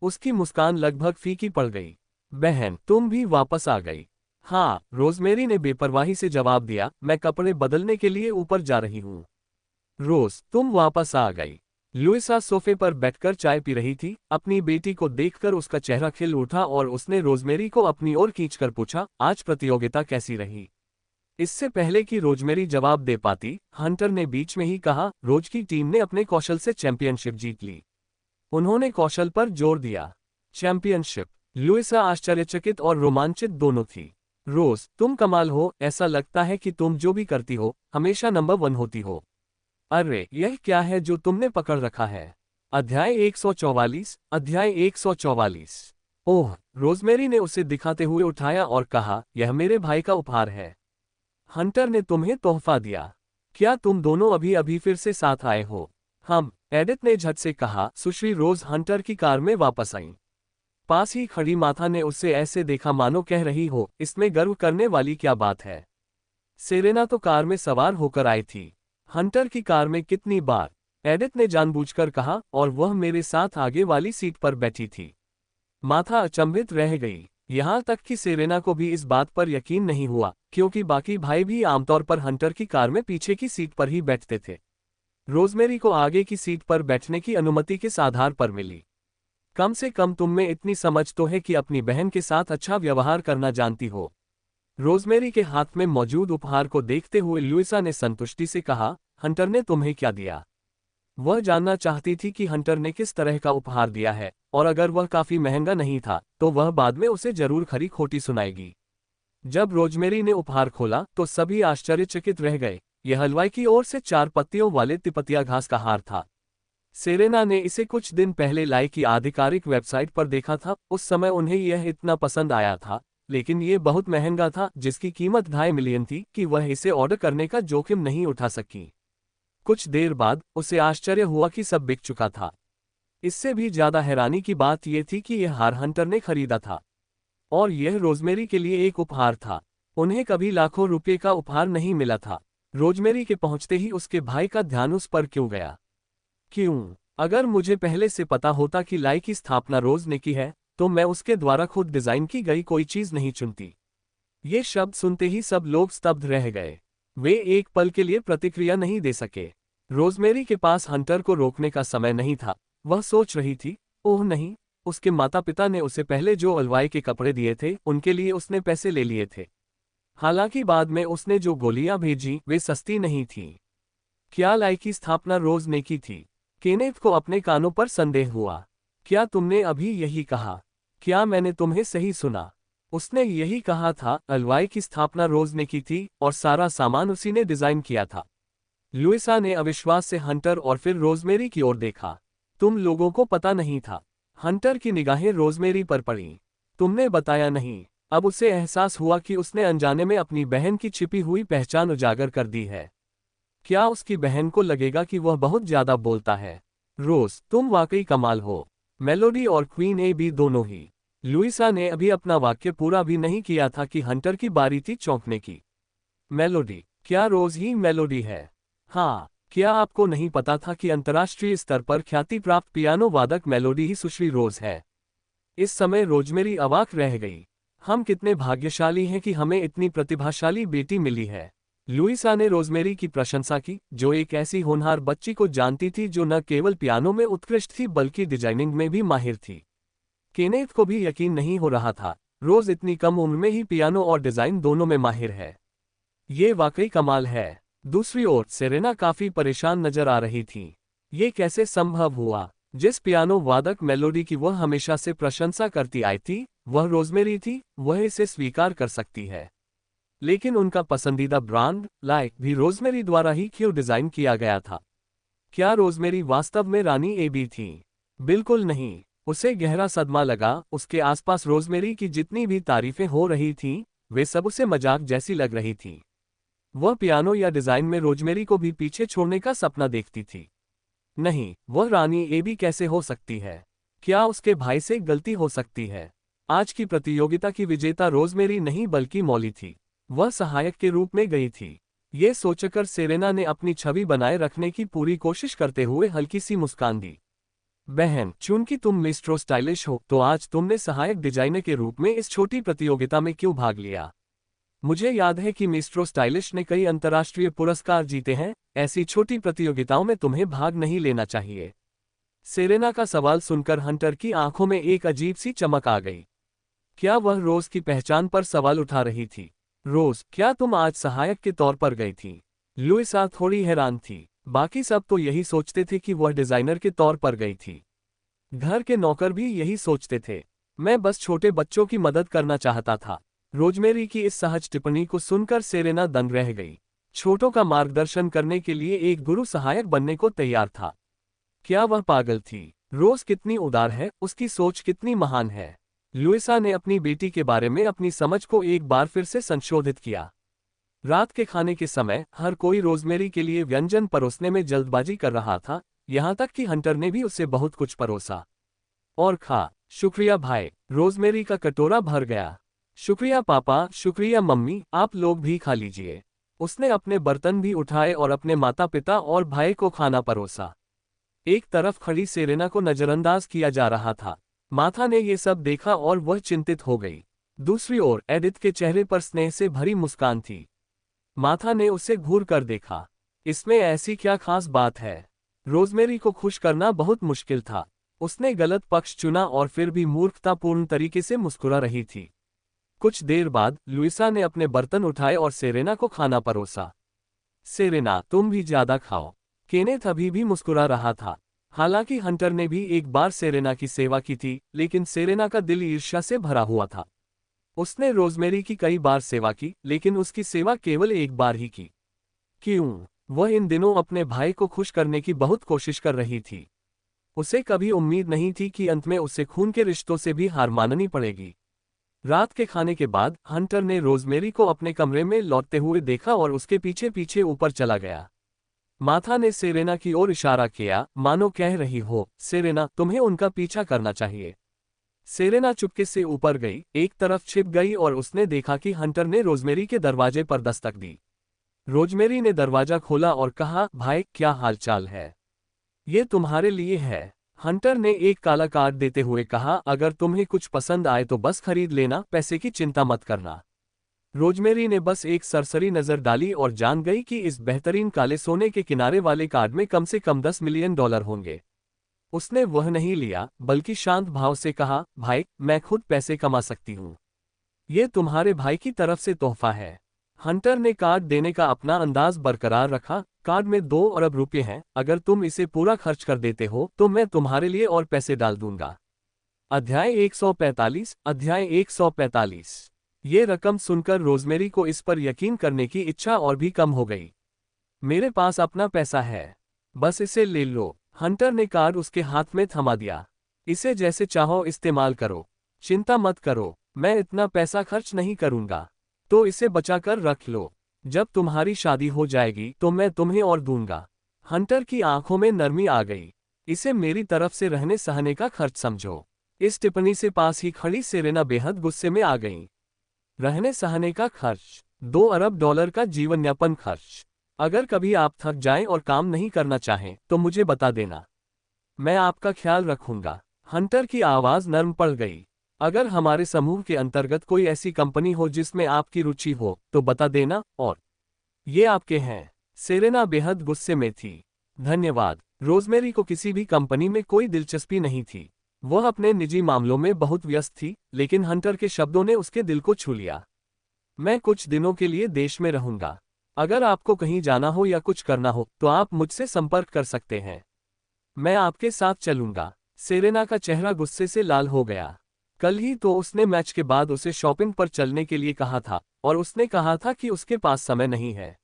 उसकी मुस्कान लगभग फीकी पड़ गई। बहन, तुम भी वापस आ गई? हाँ, रोजमेरी ने बेपरवाही से जवाब दिया, मैं कपड़े बदलने के लिए ऊपर जा रही हूँ। रोज, तुम वापस आ गई। लुइसा सोफे पर बैठकर चाय पी रही थी। अपनी बेटी को देखकर उसका चेहरा खिल उठा और उसने रोजमेरी को अपनी ओर खींचकर पूछा, आज प्रतियोगिता कैसी रही? इससे पहले कि रोजमेरी जवाब दे पाती, हंटर ने बीच में ही कहा, रोज की टीम ने अपने कौशल से चैंपियनशिप जीत ली। उन्होंने कौशल पर जोर दिया। चैंपियनशिप। लुइसा आश्चर्यचकित और रोमांचित दोनों थी। रोज, तुम कमाल हो। ऐसा लगता है कि तुम जो भी करती हो हमेशा नंबर 1 होती हो। अरे, यह क्या है जो तुमने पकड़ रखा है? अध्याय 144। अध्याय 144। ओह, रोजमेरी ने उसे दिखाते हुए उठाया और कहा, यह मेरे भाई का उपहार है। हंटर ने तुम्हें तोहफा दिया। क्या तुम दोनों अभी अभी फिर से साथ आए हो? हम, एडिथ ने झट से कहा। सुश्री रोज हंटर की कार में वापस आईं। पास ही खड़ी माथा ने उससे ऐसे देखा मानो कह रही हो, इसमें गर्व करने वाली क्या बात है। सेरेना तो कार में सवार होकर आई थी। हंटर की कार में कितनी बार? एडिथ ने जानबूझकर कहा, और वह मेरे साथ आगे वाली सीट पर बैठी थी। माथा अचंभित रह गई। यहां तक कि सेरेना को भी इस बात पर यकीन नहीं हुआ, क्योंकि बाकी भाई भी आमतौर पर हंटर की कार में पीछे की सीट पर ही बैठते थे। रोजमेरी को आगे की सीट पर बैठने की अनुमति किस आधार पर मिली? कम से कम तुम में इतनी समझ तो है कि अपनी बहन के साथ अच्छा व्यवहार करना जानती हो। रोजमेरी के हाथ में मौजूद उपहार को देखते हुए लुइसा ने संतुष्टि से कहा, हंटर ने तुम्हें क्या दिया? वह जानना चाहती थी कि हंटर ने किस तरह का उपहार दिया है, और अगर वह काफी महंगा नहीं था तो वह बाद में उसे जरूर खरी खोटी सुनाएगी। जब रोजमेरी ने उपहार खोला तो सभी आश्चर्यचकित रह गए। यह हलवाई की ओर से 4 पत्तियों वाले तिपतिया घास का हार था। सेरेना ने इसे कुछ दिन पहले लाई की आधिकारिक वेबसाइट पर देखा था। उस समय उन्हें यह इतना पसंद आया था, लेकिन यह बहुत महंगा था, जिसकी कीमत 2.5 मिलियन थी, कि वह इसे ऑर्डर करने का जोखिम नहीं उठा सकी। कुछ देर बाद उसे आश्चर्य हुआ कि सब बिक चुका था। इससे भी ज्यादा हैरानी की बात यह थी कि यह हार हंटर ने खरीदा था। और यह रोजमेरी के लिए एक उपहार था। उन्हें कभी लाखों रुपए का उपहार नहीं मिला था। रोजमेरी के पहुंचते ही उसके भाई का ध्यान उस पर क्यों गया। क्यों? अगर मुझे पहले से पता होता कि लाई की स्थापना रोज ने की है, तो मैं उसके द्वारा खुद डिजाइन की गई कोई चीज नहीं चुनती। ये शब्द सुनते ही सब लोग स्तब्ध रह गए। वे एक पल के लिए प्रतिक्रिया नहीं दे सके। रोजमेरी के पास हंटर को रोकने का समय नहीं था। वह सोच रही थी, ओह नहीं, उसके माता पिता ने उसे पहले जो अलवाई के कपड़े दिए थे उनके लिए उसने पैसे ले लिए थे। हालांकि बाद में उसने जो गोलियां भेजी वे सस्ती नहीं थीं। क्या लाई की स्थापना रोज ने की थी? केनेथ को अपने कानों पर संदेह हुआ। क्या तुमने अभी यही कहा? क्या मैंने तुम्हें सही सुना? उसने यही कहा था, अलवाई की स्थापना रोज ने की थी और सारा सामान उसी ने डिजाइन किया था। लुइसा ने अविश्वास से हंटर और फिर रोजमेरी की ओर देखा। तुम लोगों को पता नहीं था? हंटर की निगाहें रोजमेरी पर पड़ीं। तुमने बताया नहीं। अब उसे एहसास हुआ कि उसने अनजाने में अपनी बहन की छिपी हुई पहचान उजागर कर दी है। क्या उसकी बहन को लगेगा कि वह बहुत ज्यादा बोलता है? रोज, तुम वाकई कमाल हो। मेलोडी और क्वीन ए भी दोनों ही। लुइसा ने अभी अपना वाक्य पूरा भी नहीं किया था कि हंटर की बारी थी चौंकने की। मेलोडी? क्या रोज ही मेलोडी है? हाँ, क्या आपको नहीं पता था कि अंतर्राष्ट्रीय स्तर पर ख्याति प्राप्त पियानो वादक मेलोडी ही सुश्री रोज है? इस समय रोजमेरी अवाक रह गई। हम कितने भाग्यशाली हैं कि हमें इतनी प्रतिभाशाली बेटी मिली है। लुइसा ने रोजमेरी की प्रशंसा की, जो एक ऐसी होनहार बच्ची को जानती थी जो न केवल पियानो में उत्कृष्ट थी बल्कि डिजाइनिंग में भी माहिर थी। केनेथ को भी यकीन नहीं हो रहा था, रोज इतनी कम उम्र में ही पियानो और डिजाइन दोनों में माहिर है। ये वाकई कमाल है। दूसरी ओर सेरेना काफी परेशान नजर आ रही थी। ये कैसे संभव हुआ? जिस पियानो वादक मेलोडी की वह हमेशा से प्रशंसा करती आई थी, वह रोजमेरी थी। वह इसे स्वीकार कर सकती है, लेकिन उनका पसंदीदा ब्रांड लाई भी रोजमेरी द्वारा ही क्यों डिजाइन किया गया था? क्या रोजमेरी वास्तव में रानी एबी थी? बिल्कुल नहीं। उसे गहरा सदमा लगा। उसके आसपास रोजमेरी की जितनी भी तारीफें हो रही थीं, वे सब उसे मजाक जैसी लग रही थीं। वह पियानो या डिजाइन में रोजमेरी को भी पीछे छोड़ने का सपना देखती थी। नहीं, वह रानी एबी कैसे हो सकती है? क्या उसके भाई से गलती हो सकती है? आज की प्रतियोगिता की विजेता रोजमेरी नहीं बल्कि मॉली थी। वह सहायक के रूप में गई थी। ये सोचकर सेरेना ने अपनी छवि बनाए रखने की पूरी कोशिश करते हुए हल्की सी मुस्कान दी। बहन, चूंकि तुम मिस्ट्रो स्टाइलिश हो, तो आज तुमने सहायक डिजाइनर के रूप में इस छोटी प्रतियोगिता में क्यों भाग लिया? मुझे याद है कि मिस्ट्रो स्टाइलिश ने कई अंतर्राष्ट्रीय पुरस्कार जीते हैं। ऐसी छोटी प्रतियोगिताओं में तुम्हें भाग नहीं लेना चाहिए। सेरेना का सवाल सुनकर हंटर की आंखों में एक अजीब सी चमक आ गई। क्या वह रोज की पहचान पर सवाल उठा रही थी? रोज, क्या तुम आज सहायक के तौर पर गई थी? लुइसा थोड़ी हैरान थी। बाकी सब तो यही सोचते थे कि वह डिजाइनर के तौर पर गई थी। घर के नौकर भी यही सोचते थे। मैं बस छोटे बच्चों की मदद करना चाहता था। रोजमेरी की इस सहज टिप्पणी को सुनकर सेरेना दंग रह गई। छोटों का मार्गदर्शन करने के लिए एक गुरु सहायक बनने को तैयार था। क्या वह पागल थी? रोज कितनी उदार है, उसकी सोच कितनी महान है। लुइसा ने अपनी बेटी के बारे में अपनी समझ को एक बार फिर से संशोधित किया। रात के खाने के समय हर कोई रोजमेरी के लिए व्यंजन परोसने में जल्दबाजी कर रहा था, यहाँ तक कि हंटर ने भी उसे बहुत कुछ परोसा। और खा। शुक्रिया भाई। रोजमेरी का कटोरा भर गया। शुक्रिया पापा, शुक्रिया मम्मी, आप लोग भी खा लीजिए। उसने अपने बर्तन भी उठाए और अपने माता पिता और भाई को खाना परोसा। एक तरफ खड़ी सेरेना को नजरअंदाज किया जा रहा था। माथा ने ये सब देखा और वह चिंतित हो गई। दूसरी ओर एडिथ के चेहरे पर स्नेह से भरी मुस्कान थी। माथा ने उसे घूर कर देखा। इसमें ऐसी क्या खास बात है? रोजमेरी को खुश करना बहुत मुश्किल था। उसने गलत पक्ष चुना और फिर भी मूर्खतापूर्ण तरीके से मुस्कुरा रही थी। कुछ देर बाद लुइसा ने अपने बर्तन उठाए और सेरेना को खाना परोसा। सेरेना, तुम भी ज्यादा खाओ। केनेथ अभी भी मुस्कुरा रहा था। हालांकि हंटर ने भी एक बार सेरेना की सेवा की थी, लेकिन सेरेना का दिल ईर्ष्या से भरा हुआ था। उसने रोजमेरी की कई बार सेवा की, लेकिन उसकी सेवा केवल एक बार ही की। क्यों? वह इन दिनों अपने भाई को खुश करने की बहुत कोशिश कर रही थी। उसे कभी उम्मीद नहीं थी कि अंत में उसे खून के रिश्तों से भी हार माननी पड़ेगी। रात के खाने के बाद हंटर ने रोजमेरी को अपने कमरे में लौटते हुए देखा और उसके पीछे पीछे ऊपर चला गया। माथा ने सेरेना की ओर इशारा किया, मानो कह रही हो, सेरेना, तुम्हें उनका पीछा करना चाहिए। सेरेना चुपके से ऊपर गई, एक तरफ छिप गई और उसने देखा कि हंटर ने रोजमेरी के दरवाजे पर दस्तक दी। रोजमेरी ने दरवाजा खोला और कहा, भाई क्या हालचाल है? ये तुम्हारे लिए है। हंटर ने एक काला कार्ड देते हुए कहा, अगर तुम्हें कुछ पसंद आए तो बस खरीद लेना, पैसे की चिंता मत करना। रोजमेरी ने बस एक सरसरी नजर डाली और जान गई कि इस बेहतरीन काले सोने के किनारे वाले कार्ड में कम से कम $10 मिलियन होंगे। उसने वह नहीं लिया, बल्कि शांत भाव से कहा, भाई मैं खुद पैसे कमा सकती हूँ। ये तुम्हारे भाई की तरफ से तोहफा है। हंटर ने कार्ड देने का अपना अंदाज बरकरार रखा, कार्ड में 2 अरब रुपये हैं, अगर तुम इसे पूरा खर्च कर देते हो तो मैं तुम्हारे लिए और पैसे डाल दूंगा। अध्याय 145। ये रकम सुनकर रोजमेरी को इस पर यकीन करने की इच्छा और भी कम हो गई। मेरे पास अपना पैसा है, बस इसे ले लो। हंटर ने कार्ड उसके हाथ में थमा दिया। इसे जैसे चाहो इस्तेमाल करो, चिंता मत करो, मैं इतना पैसा खर्च नहीं करूंगा, तो इसे बचाकर रख लो। जब तुम्हारी शादी हो जाएगी तो मैं तुम्हें और दूंगा। हंटर की आंखों में नरमी आ गई। इसे मेरी तरफ से रहने सहने का खर्च समझो। इस टिप्पणी से पास ही खड़ी सेरेना बेहद गुस्से में आ गई। रहने सहने का खर्च, $2 अरब का जीवनयापन खर्च। अगर कभी आप थक जाएं और काम नहीं करना चाहें तो मुझे बता देना, मैं आपका ख्याल रखूंगा। हंटर की आवाज नर्म पड़ गई। अगर हमारे समूह के अंतर्गत कोई ऐसी कंपनी हो जिसमें आपकी रुचि हो तो बता देना, और ये आपके हैं। सेरेना बेहद गुस्से में थी। धन्यवाद। रोजमेरी को किसी भी कंपनी में कोई दिलचस्पी नहीं थी। वह अपने निजी मामलों में बहुत व्यस्त थी, लेकिन हंटर के शब्दों ने उसके दिल को छू लिया। मैं कुछ दिनों के लिए देश में रहूंगा। अगर आपको कहीं जाना हो या कुछ करना हो तो आप मुझसे संपर्क कर सकते हैं। मैं आपके साथ चलूंगा। सेरेना का चेहरा गुस्से से लाल हो गया। कल ही तो उसने मैच के बाद उसे शॉपिंग पर चलने के लिए कहा था, और उसने कहा था कि उसके पास समय नहीं है।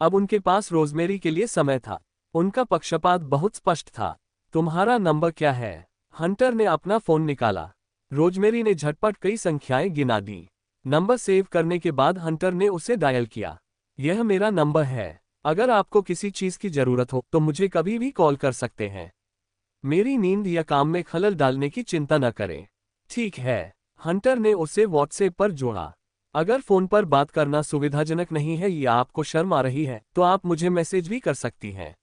अब उनके पास रोजमेरी के लिए समय था। उनका पक्षपात बहुत स्पष्ट था। तुम्हारा नंबर क्या है? हंटर ने अपना फोन निकाला। रोजमेरी ने झटपट कई संख्याएं गिना दी। नंबर सेव करने के बाद हंटर ने उसे डायल किया। यह मेरा नंबर है। अगर आपको किसी चीज की जरूरत हो तो मुझे कभी भी कॉल कर सकते हैं। मेरी नींद या काम में खलल डालने की चिंता न करें। ठीक है। हंटर ने उसे व्हाट्सएप पर जोड़ा। अगर फोन पर बात करना सुविधाजनक नहीं है या आपको शर्म आ रही है तो आप मुझे मैसेज भी कर सकती हैं।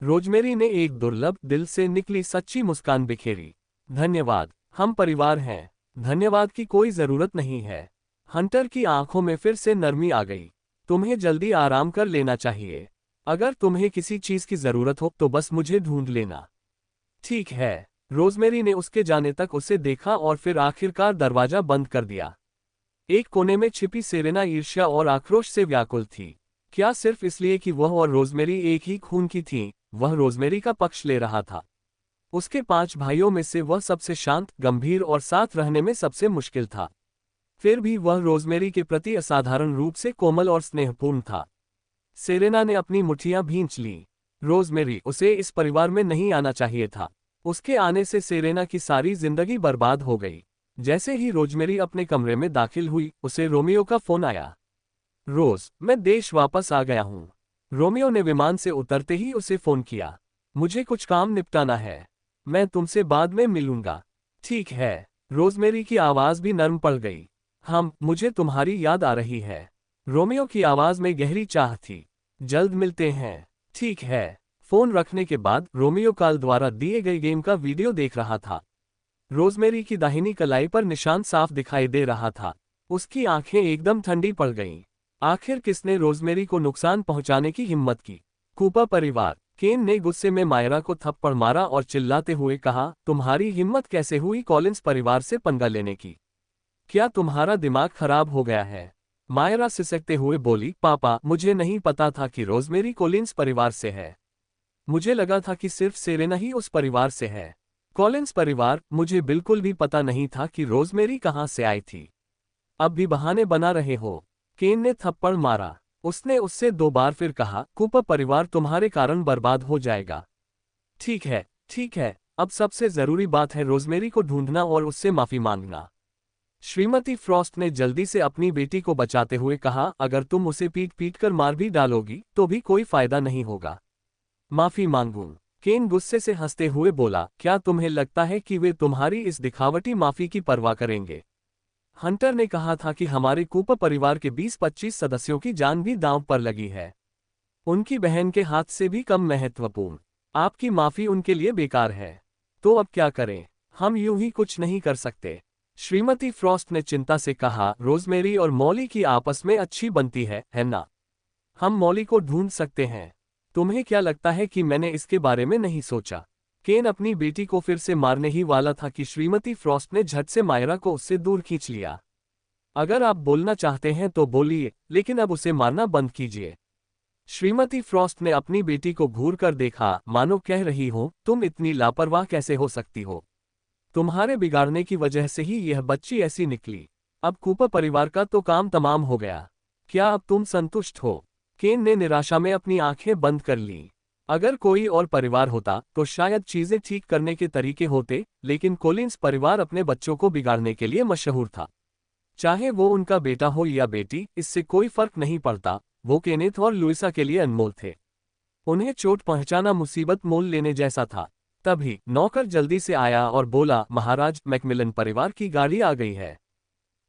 रोजमेरी ने एक दुर्लभ, दिल से निकली सच्ची मुस्कान बिखेरी। धन्यवाद, हम परिवार हैं। धन्यवाद की कोई जरूरत नहीं है। हंटर की आंखों में फिर से नरमी आ गई। तुम्हें जल्दी आराम कर लेना चाहिए। अगर तुम्हें किसी चीज की जरूरत हो तो बस मुझे ढूंढ लेना। ठीक है। रोजमेरी ने उसके जाने तक उसे देखा और फिर आखिरकार दरवाजा बंद कर दिया। एक कोने में छिपी सेरेना ईर्ष्या और आक्रोश से व्याकुल थी। क्या सिर्फ इसलिए कि वह और रोजमेरी एक ही खून की थीं, वह रोजमेरी का पक्ष ले रहा था। उसके 5 भाइयों में से वह सबसे शांत, गंभीर और साथ रहने में सबसे मुश्किल था। फिर भी वह रोजमेरी के प्रति असाधारण रूप से कोमल और स्नेहपूर्ण था। सेरेना ने अपनी मुट्ठियां भींच लीं। रोजमेरी, उसे इस परिवार में नहीं आना चाहिए था। उसके आने से सेरेना की सारी जिंदगी बर्बाद हो गई। जैसे ही रोजमेरी अपने कमरे में दाखिल हुई, उसे रोमियो का फोन आया। रोज, मैं देश वापस आ गया हूँ। रोमियो ने विमान से उतरते ही उसे फोन किया। मुझे कुछ काम निपटाना है। मैं तुमसे बाद में मिलूंगा। ठीक है। रोजमेरी की आवाज भी नर्म पड़ गई। मुझे तुम्हारी याद आ रही है। रोमियो की आवाज में गहरी चाह थी। जल्द मिलते हैं। ठीक है। फोन रखने के बाद रोमियो काल द्वारा दिए गए गेम का वीडियो देख रहा था। रोजमेरी की दाहिनी कलाई पर निशान साफ दिखाई दे रहा था। उसकी आंखें एकदम ठंडी पड़ गईं। आखिर किसने रोजमेरी को नुकसान पहुंचाने की हिम्मत की? कूपर परिवार। केन ने गुस्से में मायरा को थप्पड़ मारा और चिल्लाते हुए कहा, तुम्हारी हिम्मत कैसे हुई कॉलिंस परिवार से पंगा लेने की? क्या तुम्हारा दिमाग खराब हो गया है? मायरा सिसकते हुए बोली, पापा, मुझे नहीं पता था कि रोजमेरी कॉलिंस परिवार से है। मुझे लगा था कि सिर्फ सेरेना ही उस परिवार से है। कॉलिंस परिवार, मुझे बिल्कुल भी पता नहीं था कि रोजमेरी कहाँ से आई थी। अब भी बहाने बना रहे हो। केन ने थप्पड़ मारा। उसने उससे 2 बार फिर कहा, कूपर परिवार तुम्हारे कारण बर्बाद हो जाएगा। ठीक है, ठीक है। अब सबसे जरूरी बात है रोजमेरी को ढूंढना और उससे माफी मांगना। श्रीमती फ्रॉस्ट ने जल्दी से अपनी बेटी को बचाते हुए कहा, अगर तुम उसे पीट पीट कर मार भी डालोगी तो भी कोई फायदा नहीं होगा। माफी मांगूं? केन गुस्से से हंसते हुए बोला, क्या तुम्हें लगता है कि वे तुम्हारी इस दिखावटी माफी की परवाह करेंगे? हंटर ने कहा था कि हमारे कूपर परिवार के 20-25 सदस्यों की जान भी दांव पर लगी है। उनकी बहन के हाथ से भी कम महत्वपूर्ण। आपकी माफी उनके लिए बेकार है। तो अब क्या करें? हम यूं ही कुछ नहीं कर सकते। श्रीमती फ्रॉस्ट ने चिंता से कहा, रोजमेरी और मॉली की आपस में अच्छी बनती है ना? हम मॉली को ढूंढ सकते हैं। तुम्हें क्या लगता है कि मैंने इसके बारे में नहीं सोचा? केन अपनी बेटी को फिर से मारने ही वाला था कि श्रीमती फ्रॉस्ट ने झट से मायरा को उससे दूर खींच लिया। अगर आप बोलना चाहते हैं तो बोलिए, लेकिन अब उसे मारना बंद कीजिए। श्रीमती फ्रॉस्ट ने अपनी बेटी को घूर कर देखा, मानो कह रही हो, तुम इतनी लापरवाह कैसे हो सकती हो? तुम्हारे बिगाड़ने की वजह से ही यह बच्ची ऐसी निकली। अब कूपर परिवार का तो काम तमाम हो गया। क्या अब तुम संतुष्ट हो? केन ने निराशा में अपनी आंखें बंद कर लीं। अगर कोई और परिवार होता तो शायद चीजें ठीक करने के तरीके होते, लेकिन कोलिंस परिवार अपने बच्चों को बिगाड़ने के लिए मशहूर था। चाहे वो उनका बेटा हो या बेटी, इससे कोई फर्क नहीं पड़ता। वो केनेथ और लुइसा के लिए अनमोल थे। उन्हें चोट पहुंचाना मुसीबत मोल लेने जैसा था। तभी नौकर जल्दी से आया और बोला, महाराज, मैकमिलन परिवार की गाड़ी आ गई है।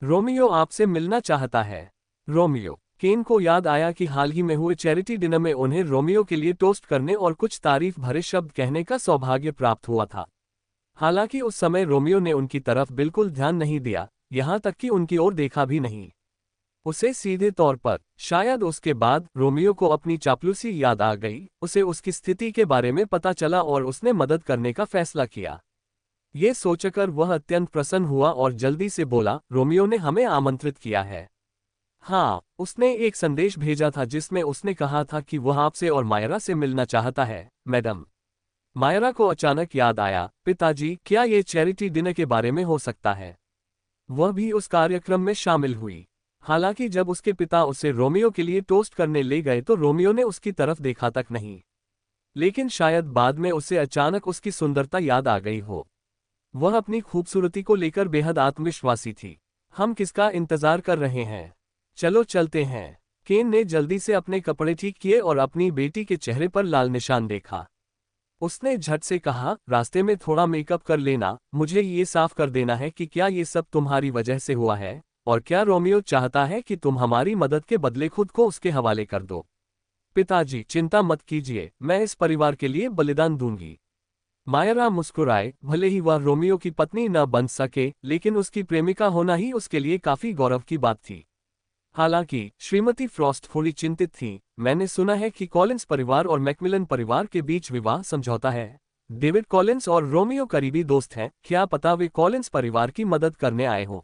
रोमियो आपसे मिलना चाहता है। रोमियो। केन को याद आया कि हाल ही में हुए चैरिटी डिनर में उन्हें रोमियो के लिए टोस्ट करने और कुछ तारीफ भरे शब्द कहने का सौभाग्य प्राप्त हुआ था। हालांकि उस समय रोमियो ने उनकी तरफ बिल्कुल ध्यान नहीं दिया, यहां तक कि उनकी ओर देखा भी नहीं। उसे सीधे तौर पर, शायद उसके बाद, रोमियो को अपनी चापलूसी याद आ गई। उसे उसकी स्थिति के बारे में पता चला और उसने मदद करने का फैसला किया। ये सोचकर वह अत्यंत प्रसन्न हुआ और जल्दी से बोला, रोमियो ने हमें आमंत्रित किया है। हाँ, उसने एक संदेश भेजा था जिसमें उसने कहा था कि वह आपसे और मायरा से मिलना चाहता है, मैडम। मायरा को अचानक याद आया, पिताजी, क्या ये चैरिटी डिनर के बारे में हो सकता है? वह भी उस कार्यक्रम में शामिल हुई। हालांकि जब उसके पिता उसे रोमियो के लिए टोस्ट करने ले गए तो रोमियो ने उसकी तरफ देखा तक नहीं। लेकिन शायद बाद में उसे अचानक उसकी सुंदरता याद आ गई हो। वह अपनी खूबसूरती को लेकर बेहद आत्मविश्वासी थी। हम किसका इंतजार कर रहे हैं? चलो चलते हैं। केन ने जल्दी से अपने कपड़े ठीक किए और अपनी बेटी के चेहरे पर लाल निशान देखा। उसने झट से कहा, रास्ते में थोड़ा मेकअप कर लेना। मुझे ये साफ कर देना है कि क्या ये सब तुम्हारी वजह से हुआ है, और क्या रोमियो चाहता है कि तुम हमारी मदद के बदले खुद को उसके हवाले कर दो? पिताजी, चिंता मत कीजिए, मैं इस परिवार के लिए बलिदान दूंगी। मायरा मुस्कुराए। भले ही वह रोमियो की पत्नी न बन सके, लेकिन उसकी प्रेमिका होना ही उसके लिए काफी गौरव की बात थी। हालांकि श्रीमती फ्रॉस्ट थोड़ी चिंतित थी। मैंने सुना है कि कॉलिंस परिवार और मैकमिलन परिवार के बीच विवाह समझौता है। डेविड कॉलिंस और रोमियो करीबी दोस्त हैं। क्या पता वे कॉलिंस परिवार की मदद करने आए हों।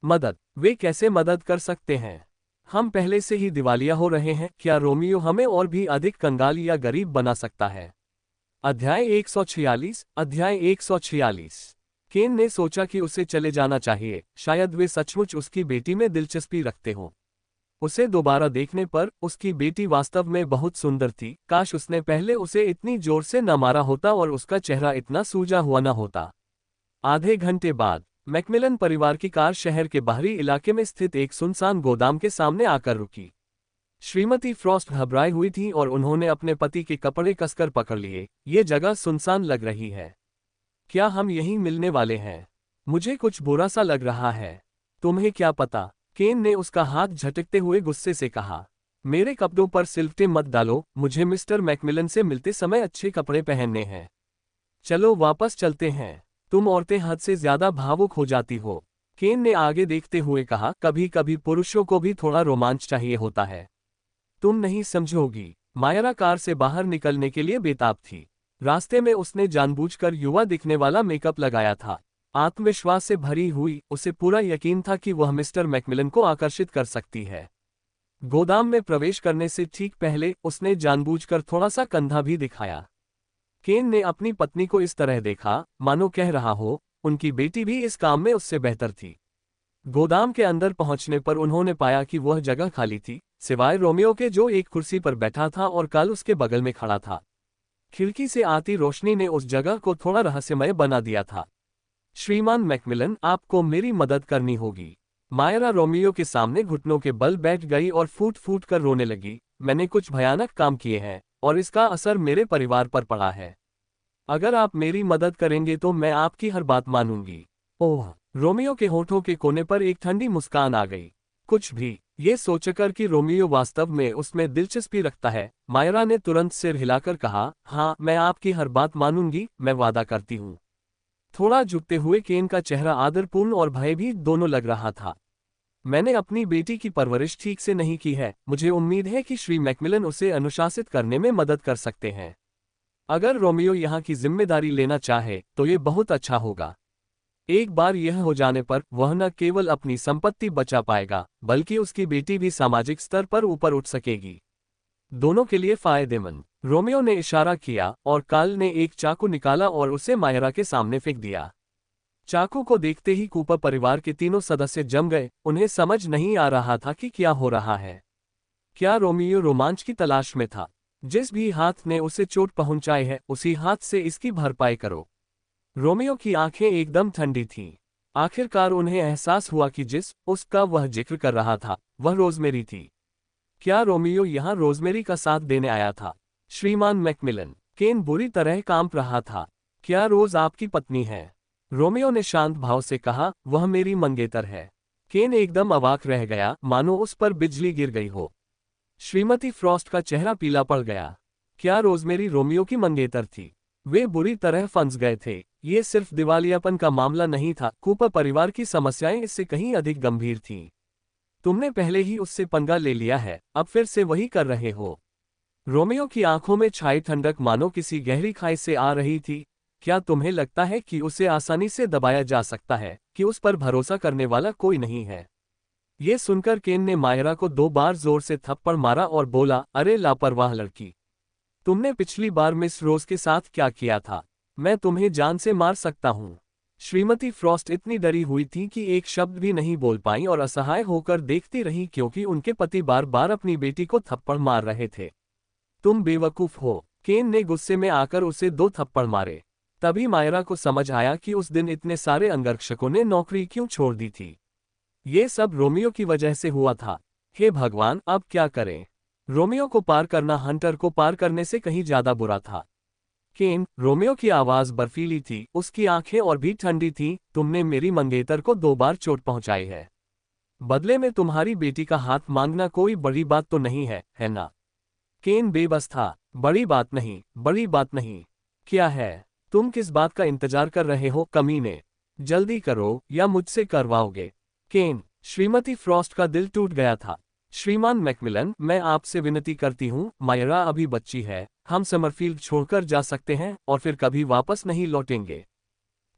मदद? वे कैसे मदद कर सकते हैं? हम पहले से ही दिवालिया हो रहे हैं। क्या रोमियो हमें और भी अधिक कंगाल या गरीब बना सकता है? अध्याय 146। अध्याय 146। केन ने सोचा कि उसे चले जाना चाहिए। शायद वे सचमुच उसकी बेटी में दिलचस्पी रखते हों। उसे दोबारा देखने पर उसकी बेटी वास्तव में बहुत सुंदर थी। काश उसने पहले उसे इतनी जोर से न मारा होता और उसका चेहरा इतना सूजा हुआ न होता। आधे घंटे बाद मैकमिलन परिवार की कार शहर के बाहरी इलाके में स्थित एक सुनसान गोदाम के सामने आकर रुकी। श्रीमती फ्रॉस्ट घबराई हुई थी और उन्होंने अपने पति के कपड़े कसकर पकड़ लिए। ये जगह सुनसान लग रही है। क्या हम यहीं मिलने वाले हैं? मुझे कुछ बुरा सा लग रहा है। तुम्हें क्या पता? केन ने उसका हाथ झटकते हुए गुस्से से कहा। मेरे कपड़ों पर सिलवटें मत डालो। मुझे मिस्टर मैकमिलन से मिलते समय अच्छे कपड़े पहनने हैं। चलो वापस चलते हैं। तुम औरतें हद से ज्यादा भावुक हो जाती हो। केन ने आगे देखते हुए कहा, कभी कभी पुरुषों को भी थोड़ा रोमांच चाहिए होता है। तुम नहीं समझोगी। मायरा कार से बाहर निकलने के लिए बेताब थी। रास्ते में उसने जानबूझकर युवा दिखने वाला मेकअप लगाया था। आत्मविश्वास से भरी हुई, उसे पूरा यकीन था कि वह मिस्टर मैकमिलन को आकर्षित कर सकती है। गोदाम में प्रवेश करने से ठीक पहले उसने जानबूझकर थोड़ा सा कंधा भी दिखाया। केन ने अपनी पत्नी को इस तरह देखा, मानो कह रहा हो, उनकी बेटी भी इस काम में उससे बेहतर थी। गोदाम के अंदर पहुंचने पर उन्होंने पाया कि वह जगह खाली थी, सिवाय रोमियो के, जो एक कुर्सी पर बैठा था और काल उसके बगल में खड़ा था। खिड़की से आती रोशनी ने उस जगह को थोड़ा रहस्यमय बना दिया था। श्रीमान मैकमिलन, आपको मेरी मदद करनी होगी। मायरा रोमियो के सामने घुटनों के बल बैठ गई और फूट फूट कर रोने लगी। मैंने कुछ भयानक काम किए हैं और इसका असर मेरे परिवार पर पड़ा है। अगर आप मेरी मदद करेंगे तो मैं आपकी हर बात मानूंगी। ओह, रोमियो के होठों के कोने पर एक ठंडी मुस्कान आ गई। कुछ भी, ये सोचकर कि रोमियो वास्तव में उसमें दिलचस्पी रखता है, मायरा ने तुरंत सिर हिलाकर कहा, हाँ, मैं आपकी हर बात मानूंगी, मैं वादा करती हूँ। थोड़ा झुकते हुए केन का चेहरा आदरपूर्ण और भयभीत दोनों लग रहा था। मैंने अपनी बेटी की परवरिश ठीक से नहीं की है, मुझे उम्मीद है कि श्री मैकमिलन उसे अनुशासित करने में मदद कर सकते हैं। अगर रोमियो यहाँ की जिम्मेदारी लेना चाहे तो ये बहुत अच्छा होगा। एक बार यह हो जाने पर वह न केवल अपनी संपत्ति बचा पाएगा, बल्कि उसकी बेटी भी सामाजिक स्तर पर ऊपर उठ सकेगी। दोनों के लिए फायदेमंद। रोमियो ने इशारा किया और कार्ल ने एक चाकू निकाला और उसे मायरा के सामने फेंक दिया। चाकू को देखते ही कूपर परिवार के तीनों सदस्य जम गए, उन्हें समझ नहीं आ रहा था कि क्या हो रहा है। क्या रोमियो रोमांच की तलाश में था? जिस भी हाथ ने उसे चोट पहुंचाई है, उसी हाथ से इसकी भरपाई करो। रोमियो की आंखें एकदम ठंडी थीं। आखिरकार उन्हें एहसास हुआ कि उसका वह जिक्र कर रहा था, वह रोजमेरी थी। क्या रोमियो यहाँ रोजमेरी का साथ देने आया था? श्रीमान मैकमिलन, केन बुरी तरह कांप रहा था। क्या रोज आपकी पत्नी है? रोमियो ने शांत भाव से कहा, वह मेरी मंगेतर है। केन एकदम अवाक रह गया, मानो उस पर बिजली गिर गई हो। श्रीमती फ्रॉस्ट का चेहरा पीला पड़ गया। क्या रोजमेरी रोमियो की मंगेतर थी? वे बुरी तरह फंस गए थे। ये सिर्फ दिवालियापन का मामला नहीं था, कूपर परिवार की समस्याएं इससे कहीं अधिक गंभीर थीं। तुमने पहले ही उससे पंगा ले लिया है, अब फिर से वही कर रहे हो। रोमियो की आंखों में छाई ठंडक मानो किसी गहरी खाई से आ रही थी। क्या तुम्हें लगता है कि उसे आसानी से दबाया जा सकता है, कि उस पर भरोसा करने वाला कोई नहीं है? ये सुनकर केन ने मायरा को 2 बार जोर से थप्पड़ मारा और बोला, अरे लापरवाह लड़की, तुमने पिछली बार मिस रोज के साथ क्या किया था? मैं तुम्हें जान से मार सकता हूँ। श्रीमती फ्रॉस्ट इतनी डरी हुई थी कि एक शब्द भी नहीं बोल पाई और असहाय होकर देखती रही, क्योंकि उनके पति बार बार अपनी बेटी को थप्पड़ मार रहे थे। तुम बेवकूफ हो, केन ने गुस्से में आकर उसे 2 थप्पड़ मारे। तभी मायरा को समझ आया कि उस दिन इतने सारे अंगरक्षकों ने नौकरी क्यों छोड़ दी थी। ये सब रोमियो की वजह से हुआ था। हे भगवान, अब क्या करें? रोमियो को पार करना हंटर को पार करने से कहीं ज्यादा बुरा था। केन, रोमियो की आवाज बर्फीली थी, उसकी आंखें और भी ठंडी थीं, तुमने मेरी मंगेतर को 2 बार चोट पहुंचाई है। बदले में तुम्हारी बेटी का हाथ मांगना कोई बड़ी बात तो नहीं है ना? केन बेबस था। बड़ी बात नहीं, बड़ी बात नहीं। क्या है? तुम किस बात का इंतजार कर रहे हो कमीने? जल्दी करो या मुझसे करवाओगे? केन, श्रीमती फ्रॉस्ट का दिल टूट गया था। श्रीमान मैकमिलन, मैं आपसे विनती करती हूँ, मायरा अभी बच्ची है, हम समरफील्ड छोड़कर जा सकते हैं और फिर कभी वापस नहीं लौटेंगे।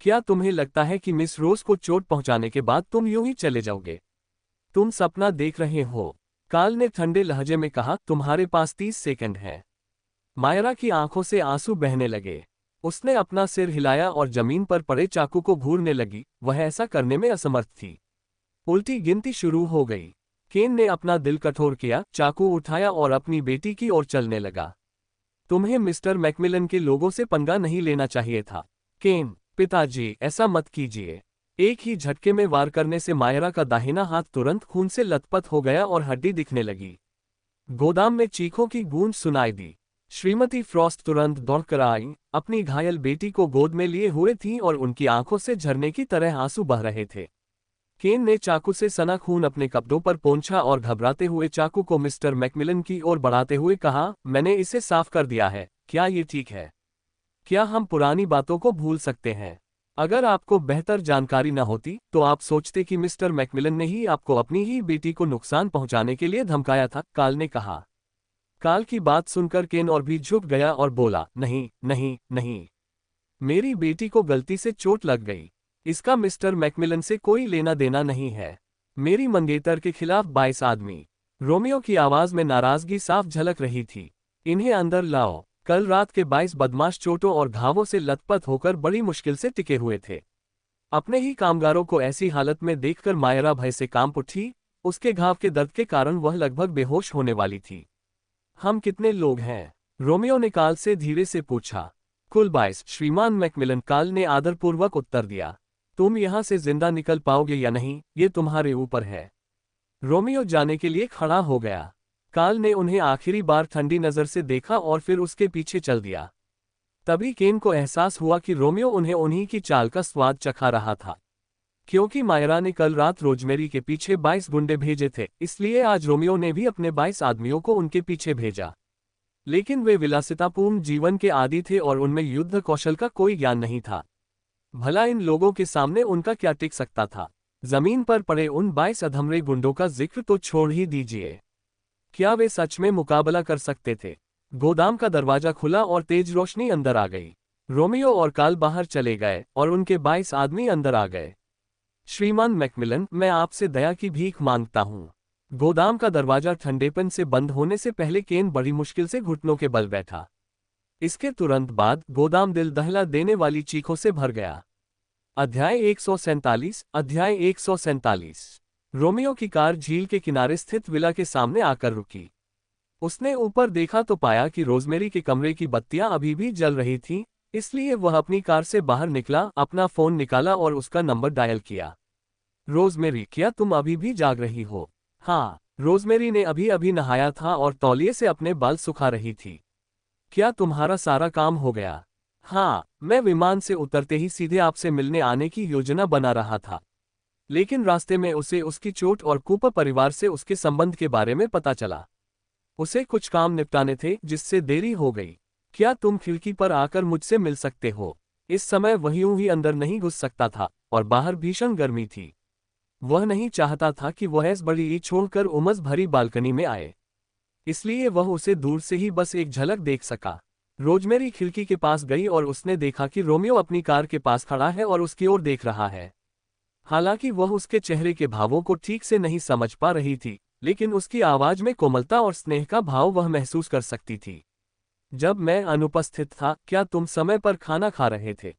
क्या तुम्हें लगता है कि मिस रोज को चोट पहुंचाने के बाद तुम यूं ही चले जाओगे? तुम सपना देख रहे हो। कार्ल ने ठंडे लहजे में कहा, तुम्हारे पास 30 सेकंड है। मायरा की आंखों से आंसू बहने लगे। उसने अपना सिर हिलाया और जमीन पर पड़े चाकू को घूरने लगी, वह ऐसा करने में असमर्थ थी। उल्टी गिनती शुरू हो गई। केन ने अपना दिल कठोर किया, चाकू उठाया और अपनी बेटी की ओर चलने लगा। तुम्हें मिस्टर मैकमिलन के लोगों से पंगा नहीं लेना चाहिए था। केन, पिताजी, ऐसा मत कीजिए। एक ही झटके में वार करने से मायरा का दाहिना हाथ तुरंत खून से लथपथ हो गया और हड्डी दिखने लगी। गोदाम में चीखों की गूंज सुनाई दी। श्रीमती फ्रॉस्ट तुरंत दौड़कर आई, अपनी घायल बेटी को गोद में लिए हुए थीं और उनकी आंखों से झरने की तरह आंसू बह रहे थे। केन ने चाकू से सना खून अपने कपड़ों पर पोंछा और घबराते हुए चाकू को मिस्टर मैकमिलन की ओर बढ़ाते हुए कहा, मैंने इसे साफ कर दिया है, क्या ये ठीक है? क्या हम पुरानी बातों को भूल सकते हैं? अगर आपको बेहतर जानकारी न होती तो आप सोचते कि मिस्टर मैकमिलन ने ही आपको अपनी ही बेटी को नुकसान पहुंचाने के लिए धमकाया था, कार्ल ने कहा। कार्ल की बात सुनकर केन और भी झुक गया और बोला, नहीं नहीं नहीं, मेरी बेटी को गलती से चोट लग गई, इसका मिस्टर मैकमिलन से कोई लेना देना नहीं है। मेरी मंगेतर के खिलाफ 22 आदमी। रोमियो की आवाज में नाराजगी साफ झलक रही थी। इन्हें अंदर लाओ। कल रात के 22 बदमाश चोटों और घावों से लथपथ होकर बड़ी मुश्किल से टिके हुए थे। अपने ही कामगारों को ऐसी हालत में देखकर मायरा भय से कांप उठी, उसके घाव के दर्द के कारण वह लगभग बेहोश होने वाली थी। हम कितने लोग हैं? रोमियो ने कार्ल से धीरे से पूछा। कुल 22, श्रीमान मैकमिलन, कार्ल ने आदरपूर्वक उत्तर दिया। तुम यहां से जिंदा निकल पाओगे या नहीं, ये तुम्हारे ऊपर है। रोमियो जाने के लिए खड़ा हो गया। कार्ल ने उन्हें आखिरी बार ठंडी नजर से देखा और फिर उसके पीछे चल दिया। तभी केन को एहसास हुआ कि रोमियो उन्हें उन्हीं की चाल का स्वाद चखा रहा था। क्योंकि मायरा ने कल रात रोजमेरी के पीछे 22 गुंडे भेजे थे, इसलिए आज रोमियो ने भी अपने 22 आदमियों को उनके पीछे भेजा। लेकिन वे विलासितापूर्ण जीवन के आदी थे और उनमें युद्ध कौशल का कोई ज्ञान नहीं था। भला इन लोगों के सामने उनका क्या टिक सकता था। जमीन पर पड़े उन 22 अधमरे गुंडों का जिक्र तो छोड़ ही दीजिए। क्या वे सच में मुकाबला कर सकते थे? गोदाम का दरवाजा खुला और तेज रोशनी अंदर आ गई। रोमियो और काल बाहर चले गए और उनके 22 आदमी अंदर आ गए। श्रीमान मैकमिलन, मैं आपसे दया की भीख मांगता हूँ। गोदाम का दरवाजा ठंडेपन से बंद होने से पहले केन बड़ी मुश्किल से घुटनों के बल बैठा। इसके तुरंत बाद गोदाम दिल दहला देने वाली चीखों से भर गया। अध्याय 147। अध्याय 147। रोमियो की कार झील के किनारे स्थित विला के सामने आकर रुकी। उसने ऊपर देखा तो पाया कि रोजमेरी के कमरे की बत्तियां अभी भी जल रही थीं, इसलिए वह अपनी कार से बाहर निकला, अपना फोन निकाला और उसका नंबर डायल किया। रोजमेरी, क्या तुम अभी भी जाग रही हो? हाँ, रोजमेरी ने अभी अभी नहाया था और तौलिए से अपने बाल सुखा रही थी। क्या तुम्हारा सारा काम हो गया? हाँ, मैं विमान से उतरते ही सीधे आपसे मिलने आने की योजना बना रहा था, लेकिन रास्ते में उसे उसकी चोट और कूपर परिवार से उसके संबंध के बारे में पता चला। उसे कुछ काम निपटाने थे जिससे देरी हो गई। क्या तुम खिड़की पर आकर मुझसे मिल सकते हो? इस समय वह यूं ही अंदर नहीं घुस सकता था और बाहर भीषण गर्मी थी। वह नहीं चाहता था कि वह इस बड़ी छोड़कर उमस भरी बालकनी में आए, इसलिए वह उसे दूर से ही बस एक झलक देख सका। रोजमेरी खिड़की के पास गई और उसने देखा कि रोमियो अपनी कार के पास खड़ा है और उसकी ओर देख रहा है। हालांकि वह उसके चेहरे के भावों को ठीक से नहीं समझ पा रही थी, लेकिन उसकी आवाज में कोमलता और स्नेह का भाव वह महसूस कर सकती थी। जब मैं अनुपस्थित था, क्या तुम समय पर खाना खा रहे थे?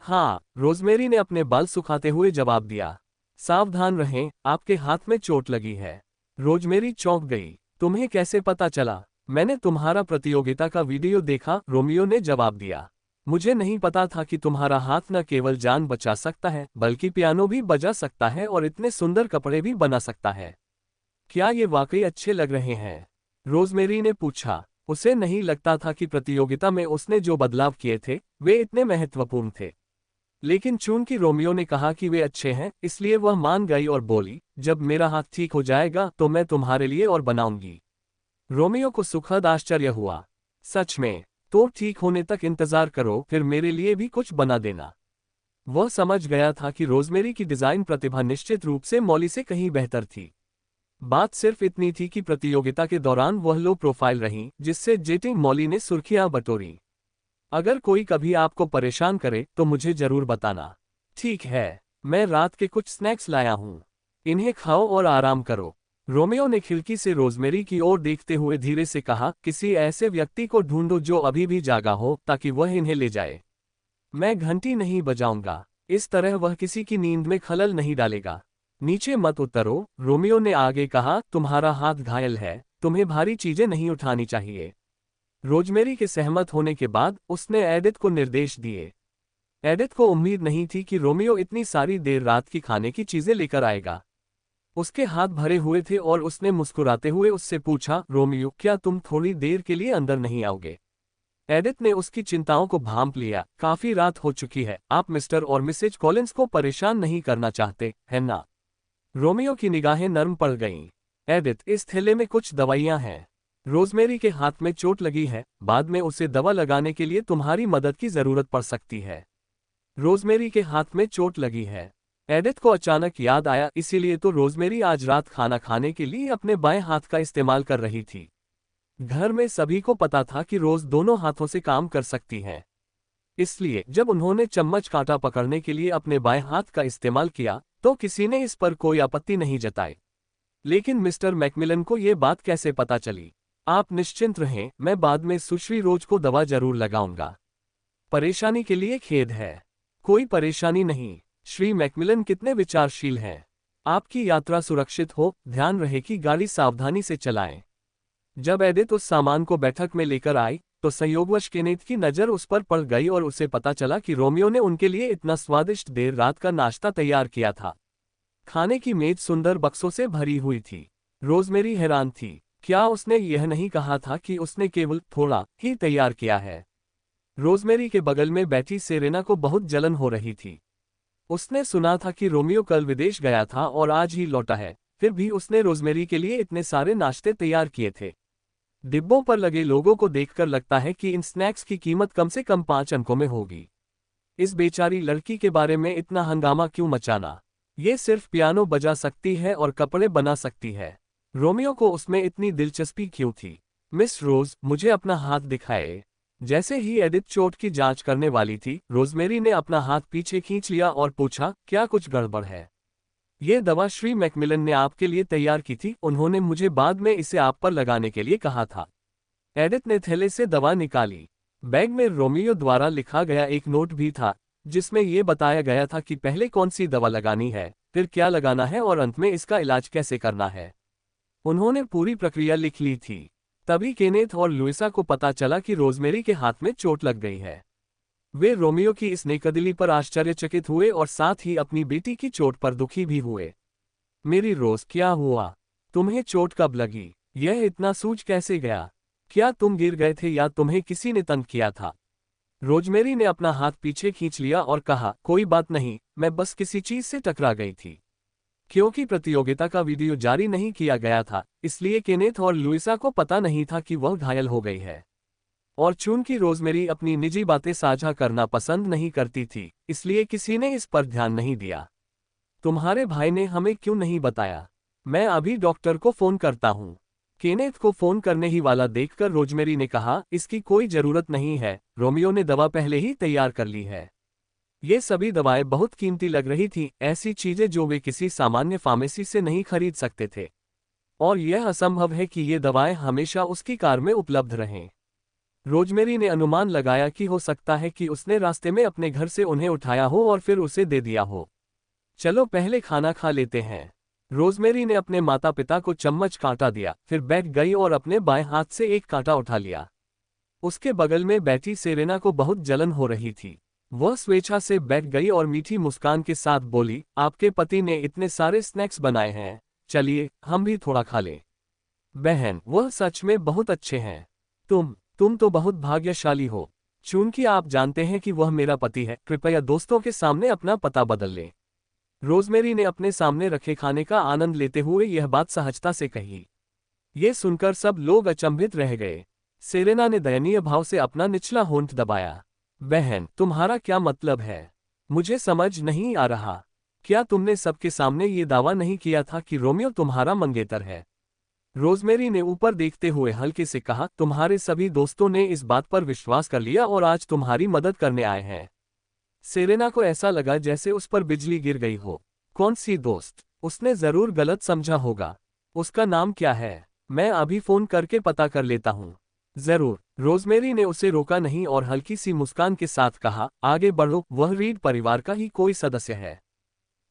हाँ, रोजमेरी ने अपने बाल सुखाते हुए जवाब दिया। सावधान रहें, आपके हाथ में चोट लगी है। रोजमेरी चौंक गई। तुम्हें कैसे पता चला? मैंने तुम्हारा प्रतियोगिता का वीडियो देखा, रोमियो ने जवाब दिया। मुझे नहीं पता था कि तुम्हारा हाथ न केवल जान बचा सकता है, बल्कि पियानो भी बजा सकता है और इतने सुंदर कपड़े भी बना सकता है। क्या ये वाकई अच्छे लग रहे हैं? रोजमेरी ने पूछा। उसे नहीं लगता था कि प्रतियोगिता में उसने जो बदलाव किए थे वे इतने महत्वपूर्ण थे, लेकिन चूंकि रोमियो ने कहा कि वे अच्छे हैं, इसलिए वह मान गई और बोली, जब मेरा हाथ ठीक हो जाएगा तो मैं तुम्हारे लिए और बनाऊंगी। रोमियो को सुखद आश्चर्य हुआ। सच में? तो ठीक होने तक इंतजार करो, फिर मेरे लिए भी कुछ बना देना। वह समझ गया था कि रोजमेरी की डिजाइन प्रतिभा निश्चित रूप से मॉली से कहीं बेहतर थी। बात सिर्फ इतनी थी कि प्रतियोगिता के दौरान वह लो प्रोफाइल रही, जिससे जेटिंग मॉली ने सुर्खियां बटोरी। अगर कोई कभी आपको परेशान करे तो मुझे जरूर बताना। ठीक है, मैं रात के कुछ स्नैक्स लाया हूं, इन्हें खाओ और आराम करो। रोमियो ने खिड़की से रोजमेरी की ओर देखते हुए धीरे से कहा, किसी ऐसे व्यक्ति को ढूंढो जो अभी भी जागा हो ताकि वह इन्हें ले जाए। मैं घंटी नहीं बजाऊंगा, इस तरह वह किसी की नींद में खलल नहीं डालेगा। नीचे मत उतरो, रोमियो ने आगे कहा, तुम्हारा हाथ घायल है, तुम्हें भारी चीजें नहीं उठानी चाहिए। रोजमेरी के सहमत होने के बाद उसने एडिथ को निर्देश दिए। एडिथ को उम्मीद नहीं थी कि रोमियो इतनी सारी देर रात की खाने की चीजें लेकर आएगा। उसके हाथ भरे हुए थे और उसने मुस्कुराते हुए उससे पूछा, रोमियो, क्या तुम थोड़ी देर के लिए अंदर नहीं आओगे? एडिथ ने उसकी चिंताओं को भांप लिया। काफी रात हो चुकी है, आप मिस्टर और मिसेज कॉलिंस को परेशान नहीं करना चाहते, है ना? रोमियो की निगाहें नर्म पड़ गईं। एडिथ, इस थैले में कुछ दवाइयां हैं। रोजमेरी के हाथ में चोट लगी है, बाद में उसे दवा लगाने के लिए तुम्हारी मदद की जरूरत पड़ सकती है। रोजमेरी के हाथ में चोट लगी है। एडिथ को अचानक याद आया, इसीलिए तो रोजमेरी आज रात खाना खाने के लिए अपने बाएं हाथ का इस्तेमाल कर रही थी। घर में सभी को पता था कि रोज दोनों हाथों से काम कर सकती है, इसलिए जब उन्होंने चम्मच कांटा पकड़ने के लिए अपने बाएं हाथ का इस्तेमाल किया तो किसी ने इस पर कोई आपत्ति नहीं जताई। लेकिन मिस्टर मैकमिलन को ये बात कैसे पता चली? आप निश्चिंत रहें, मैं बाद में सुश्री रोज को दवा जरूर लगाऊंगा। परेशानी के लिए खेद है। कोई परेशानी नहीं। श्री मैकमिलन कितने विचारशील हैं। आपकी यात्रा सुरक्षित हो, ध्यान रहे कि गाड़ी सावधानी से चलाएं। जब एडिथ उस सामान को बैठक में लेकर आई तो संयोगवश केनेथ की नजर उस पर पड़ गई और उसे पता चला कि रोमियो ने उनके लिए इतना स्वादिष्ट देर रात का नाश्ता तैयार किया था। खाने की मेज सुंदर बक्सों से भरी हुई थी। रोजमेरी हैरान थी। क्या उसने यह नहीं कहा था कि उसने केवल थोड़ा ही तैयार किया है? रोजमेरी के बगल में बैठी सेरेना को बहुत जलन हो रही थी। उसने सुना था कि रोमियो कल विदेश गया था और आज ही लौटा है, फिर भी उसने रोजमेरी के लिए इतने सारे नाश्ते तैयार किए थे। डिब्बों पर लगे लोगों को देखकर लगता है कि इन स्नैक्स की कीमत कम से कम 5 अंकों में होगी। इस बेचारी लड़की के बारे में इतना हंगामा क्यों मचाना? ये सिर्फ पियानो बजा सकती है और कपड़े बना सकती है। रोमियो को उसमें इतनी दिलचस्पी क्यों थी? मिस रोज, मुझे अपना हाथ दिखाए। जैसे ही एडिथ चोट की जांच करने वाली थी, रोजमेरी ने अपना हाथ पीछे खींच लिया और पूछा, क्या कुछ गड़बड़ है? ये दवा श्री मैकमिलन ने आपके लिए तैयार की थी, उन्होंने मुझे बाद में इसे आप पर लगाने के लिए कहा था। एडिथ ने थैले से दवा निकाली। बैग में रोमियो द्वारा लिखा गया एक नोट भी था, जिसमें यह बताया गया था कि पहले कौन सी दवा लगानी है, फिर क्या लगाना है और अंत में इसका इलाज कैसे करना है। उन्होंने पूरी प्रक्रिया लिख ली थी। तभी केनेथ और लुइसा को पता चला कि रोजमेरी के हाथ में चोट लग गई है। वे रोमियो की इस नेकदिली पर आश्चर्यचकित हुए और साथ ही अपनी बेटी की चोट पर दुखी भी हुए। मेरी रोज, क्या हुआ? तुम्हें चोट कब लगी? यह इतना सूज कैसे गया? क्या तुम गिर गए थे या तुम्हें किसी ने तंग किया था? रोजमेरी ने अपना हाथ पीछे खींच लिया और कहा, कोई बात नहीं, मैं बस किसी चीज से टकरा गई थी। क्योंकि प्रतियोगिता का वीडियो जारी नहीं किया गया था, इसलिए केनेथ और लुइसा को पता नहीं था कि वह घायल हो गई है। और चूंकि रोजमेरी अपनी निजी बातें साझा करना पसंद नहीं करती थी, इसलिए किसी ने इस पर ध्यान नहीं दिया। तुम्हारे भाई ने हमें क्यों नहीं बताया? मैं अभी डॉक्टर को फोन करता हूँ। केनेथ को फोन करने ही वाला देखकर रोजमेरी ने कहा, इसकी कोई जरूरत नहीं है, रोमियो ने दवा पहले ही तैयार कर ली है। ये सभी दवाएं बहुत कीमती लग रही थीं, ऐसी चीजें जो वे किसी सामान्य फार्मेसी से नहीं खरीद सकते थे। और यह असंभव है कि ये दवाएं हमेशा उसकी कार में उपलब्ध रहें। रोजमेरी ने अनुमान लगाया कि हो सकता है कि उसने रास्ते में अपने घर से उन्हें उठाया हो और फिर उसे दे दिया हो। चलो पहले खाना खा लेते हैं। रोजमेरी ने अपने माता पिता को चम्मच कांटा दिया, फिर बैठ गई और अपने बाएं हाथ से एक कांटा उठा लिया। उसके बगल में बैठी सेरेना को बहुत जलन हो रही थी। वह स्वेच्छा से बैठ गई और मीठी मुस्कान के साथ बोली, आपके पति ने इतने सारे स्नैक्स बनाए हैं, चलिए हम भी थोड़ा खा लें। बहन, वह सच में बहुत अच्छे हैं। तुम तो बहुत भाग्यशाली हो। चूंकि आप जानते हैं कि वह मेरा पति है, कृपया दोस्तों के सामने अपना पता बदल लें। रोजमेरी ने अपने सामने रखे खाने का आनंद लेते हुए यह बात सहजता से कही। ये सुनकर सब लोग अचंभित रह गए। सेरेना ने दयनीय भाव से अपना निचला होंठ दबाया। बहन, तुम्हारा क्या मतलब है? मुझे समझ नहीं आ रहा। क्या तुमने सबके सामने ये दावा नहीं किया था कि रोमियो तुम्हारा मंगेतर है? रोजमेरी ने ऊपर देखते हुए हल्के से कहा, तुम्हारे सभी दोस्तों ने इस बात पर विश्वास कर लिया और आज तुम्हारी मदद करने आए हैं। सेरेना को ऐसा लगा जैसे उस पर बिजली गिर गई हो। कौन सी दोस्त? उसने जरूर गलत समझा होगा। उसका नाम क्या है? मैं अभी फोन करके पता कर लेता हूँ। जरूर। रोजमेरी ने उसे रोका नहीं और हल्की सी मुस्कान के साथ कहा, आगे बढ़ो, वह रीड परिवार का ही कोई सदस्य है।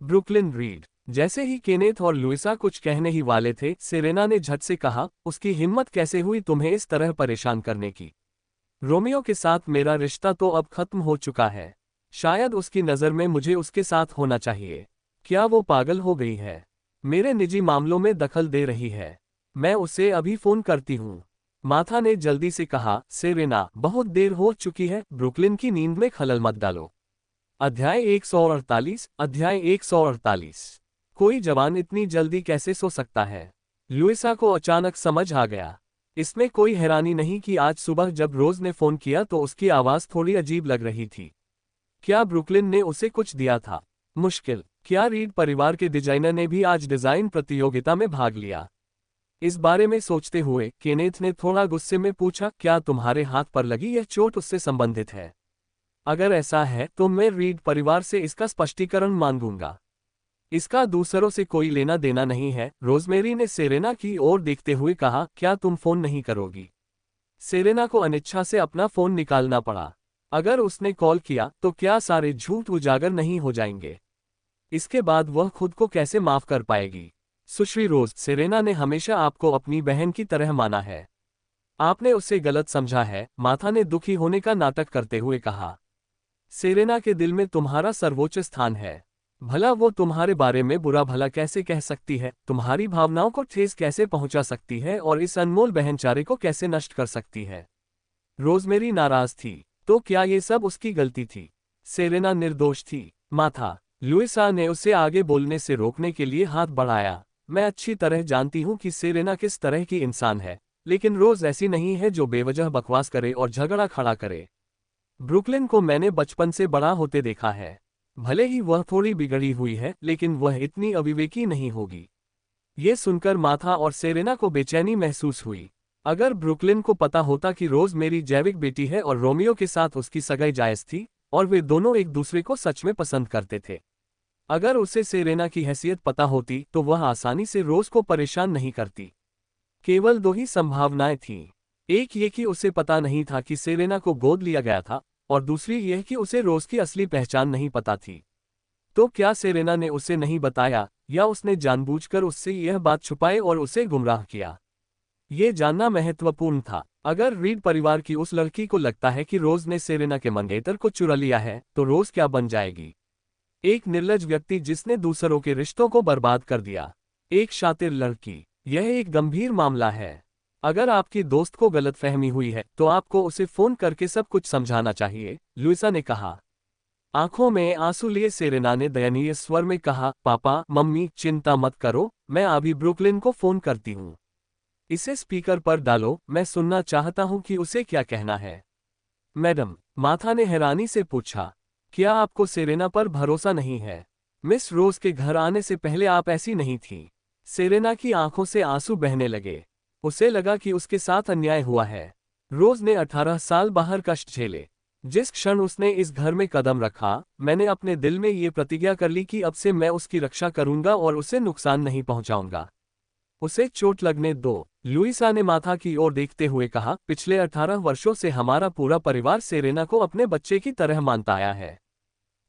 Brooklyn read. जैसे ही केनेथ और लुइसा कुछ कहने ही वाले थे, सेरेना ने झट से कहा, उसकी हिम्मत कैसे हुई तुम्हें इस तरह परेशान करने की? रोमियो के साथ मेरा रिश्ता तो अब खत्म हो चुका है। शायद उसकी नज़र में मुझे उसके साथ होना चाहिए। क्या वो पागल हो गई है? मेरे निजी मामलों में दखल दे रही है। मैं उसे अभी फोन करती हूँ। माथा ने जल्दी से कहा, सेरेना, बहुत देर हो चुकी है, ब्रुकलिन की नींद में खलल मत डालो। अध्याय 148। अध्याय 148। कोई जवान इतनी जल्दी कैसे सो सकता है? लुइसा को अचानक समझ आ गया। इसमें कोई हैरानी नहीं कि आज सुबह जब रोज ने फोन किया तो उसकी आवाज थोड़ी अजीब लग रही थी। क्या ब्रुकलिन ने उसे कुछ दिया था? मुश्किल। क्या रीड परिवार के डिजाइनर ने भी आज डिजाइन प्रतियोगिता में भाग लिया? इस बारे में सोचते हुए केनेथ ने थोड़ा गुस्से में पूछा, क्या तुम्हारे हाथ पर लगी यह चोट उससे संबंधित है? अगर ऐसा है तो मैं रीड परिवार से इसका स्पष्टीकरण मांगूंगा। इसका दूसरों से कोई लेना देना नहीं है। रोजमेरी ने सेरेना की ओर देखते हुए कहा, क्या तुम फोन नहीं करोगी? सेरेना को अनिच्छा से अपना फोन निकालना पड़ा। अगर उसने कॉल किया तो क्या सारे झूठ उजागर नहीं हो जाएंगे? इसके बाद वह खुद को कैसे माफ कर पाएगी? सुश्री रोज, सेरेना ने हमेशा आपको अपनी बहन की तरह माना है। आपने उसे गलत समझा है, माथा ने दुखी होने का नाटक करते हुए कहा। सेरेना के दिल में तुम्हारा सर्वोच्च स्थान है। भला वो तुम्हारे बारे में बुरा भला कैसे कह सकती है, तुम्हारी भावनाओं को ठेस कैसे पहुंचा सकती है और इस अनमोल बहनचारे को कैसे नष्ट कर सकती है? रोजमेरी नाराज थी। तो क्या ये सब उसकी गलती थी? सेरेना निर्दोष थी। माथा। लुइसा ने उसे आगे बोलने से रोकने के लिए हाथ बढ़ाया। मैं अच्छी तरह जानती हूं कि सेरेना किस तरह की इंसान है, लेकिन रोज ऐसी नहीं है जो बेवजह बकवास करे और झगड़ा खड़ा करे। ब्रुकलिन को मैंने बचपन से बड़ा होते देखा है। भले ही वह थोड़ी बिगड़ी हुई है, लेकिन वह इतनी अविवेकी नहीं होगी। ये सुनकर माथा और सेरेना को बेचैनी महसूस हुई। अगर ब्रुकलिन को पता होता कि रोज मेरी जैविक बेटी है और रोमियो के साथ उसकी सगाई जायज थी और वे दोनों एक दूसरे को सच में पसंद करते थे, अगर उसे सेरेना की हैसियत पता होती तो वह आसानी से रोज को परेशान नहीं करती। केवल दो ही संभावनाएं थीं। एक ये कि उसे पता नहीं था कि सेरेना को गोद लिया गया था, और दूसरी यह कि उसे रोज की असली पहचान नहीं पता थी। तो क्या सेरेना ने उसे नहीं बताया, या उसने जानबूझकर उससे यह बात छुपाई और उसे गुमराह किया? ये जानना महत्वपूर्ण था। अगर रीड परिवार की उस लड़की को लगता है कि रोज ने सेरेना के मंगेतर को चुरा लिया है, तो रोज क्या बन जाएगी? एक निर्लज व्यक्ति जिसने दूसरों के रिश्तों को बर्बाद कर दिया। एक शातिर लड़की। यह एक गंभीर मामला है। अगर आपकी दोस्त को गलतफहमी हुई है तो आपको उसे फोन करके सब कुछ समझाना चाहिए, लुइसा ने कहा। आंखों में आंसू लिए सेरेना ने दयनीय स्वर में कहा, पापा, मम्मी, चिंता मत करो, मैं अभी ब्रुकलिन को फोन करती हूँ। इसे स्पीकर पर डालो, मैं सुनना चाहता हूँ कि उसे क्या कहना है। मैडम, माथा ने हैरानी से पूछा, क्या आपको सेरेना पर भरोसा नहीं है? मिस रोज के घर आने से पहले आप ऐसी नहीं थी। सेरेना की आंखों से आंसू बहने लगे। उसे लगा कि उसके साथ अन्याय हुआ है। रोज ने 18 साल बाहर कष्ट झेले। जिस क्षण उसने इस घर में कदम रखा, मैंने अपने दिल में ये प्रतिज्ञा कर ली कि अब से मैं उसकी रक्षा करूंगा और उसे नुकसान नहीं पहुंचाऊंगा। उसे चोट लगने दो, लुइसा ने माथा की ओर देखते हुए कहा। पिछले 18 वर्षों से हमारा पूरा परिवार सेरेना को अपने बच्चे की तरह मानता आया है।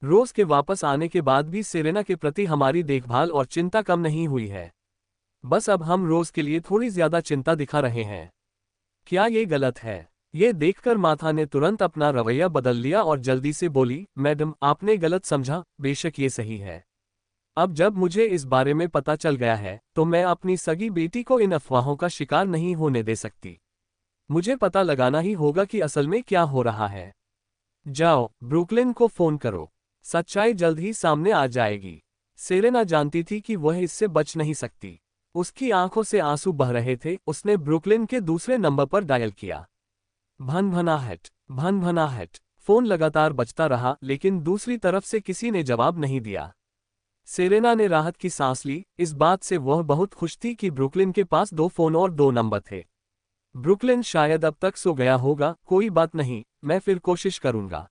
रोज के वापस आने के बाद भी सेरेना के प्रति हमारी देखभाल और चिंता कम नहीं हुई है। बस अब हम रोज के लिए थोड़ी ज्यादा चिंता दिखा रहे हैं। क्या ये गलत है? ये देखकर माथा ने तुरंत अपना रवैया बदल लिया और जल्दी से बोली, मैडम, आपने गलत समझा, बेशक ये सही है। अब जब मुझे इस बारे में पता चल गया है, तो मैं अपनी सगी बेटी को इन अफवाहों का शिकार नहीं होने दे सकती। मुझे पता लगाना ही होगा कि असल में क्या हो रहा है। जाओ, ब्रुकलिन को फोन करो। सच्चाई जल्द ही सामने आ जाएगी। सेरेना जानती थी कि वह इससे बच नहीं सकती। उसकी आंखों से आंसू बह रहे थे। उसने ब्रुकलिन के दूसरे नंबर पर डायल किया। भनभनाहट, भनभनाहट। फोन लगातार बजता रहा, लेकिन दूसरी तरफ से किसी ने जवाब नहीं दिया। सेरेना ने राहत की सांस ली। इस बात से वह बहुत खुश थी कि ब्रुकलिन के पास 2 फोन और 2 नंबर थे। ब्रुकलिन शायद अब तक सो गया होगा, कोई बात नहीं, मैं फिर कोशिश करूंगा।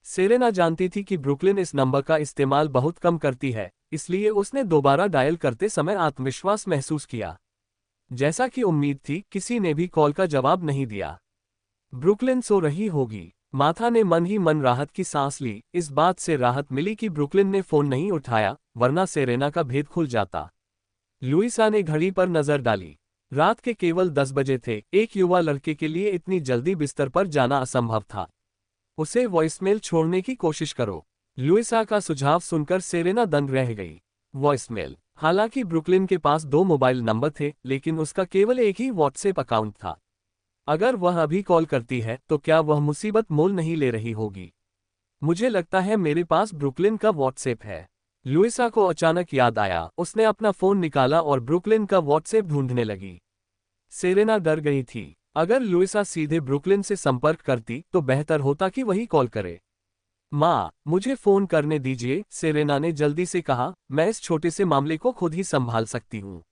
सेरेना जानती थी कि ब्रुकलिन इस नंबर का इस्तेमाल बहुत कम करती है, इसलिए उसने दोबारा डायल करते समय आत्मविश्वास महसूस किया। जैसा कि उम्मीद थी, किसी ने भी कॉल का जवाब नहीं दिया। ब्रुकलिन सो रही होगी। माथा ने मन ही मन राहत की सांस ली। इस बात से राहत मिली कि ब्रुकलिन ने फोन नहीं उठाया, वरना सेरेना का भेद खुल जाता। लुइसा ने घड़ी पर नजर डाली। रात के केवल 10 बजे थे। एक युवा लड़के के लिए इतनी जल्दी बिस्तर पर जाना असंभव था। उसे वॉइसमेल छोड़ने की कोशिश करो। लुइसा का सुझाव सुनकर सेरेना दंग रह गई। वॉइसमेल। हालांकि ब्रुकलिन के पास 2 मोबाइल नंबर थे, लेकिन उसका केवल एक ही व्हाट्सएप अकाउंट था। अगर वह अभी कॉल करती है तो क्या वह मुसीबत मोल नहीं ले रही होगी? मुझे लगता है मेरे पास ब्रुकलिन का व्हाट्सएप है। लुइसा को अचानक याद आया। उसने अपना फोन निकाला और ब्रुकलिन का व्हाट्सएप ढूंढने लगी। सेरेना डर गई थी। अगर लुइसा सीधे ब्रुकलिन से संपर्क करती तो बेहतर होता कि वही कॉल करे। माँ, मुझे फोन करने दीजिए, सेरेना ने जल्दी से कहा। मैं इस छोटे से मामले को खुद ही संभाल सकती हूँ।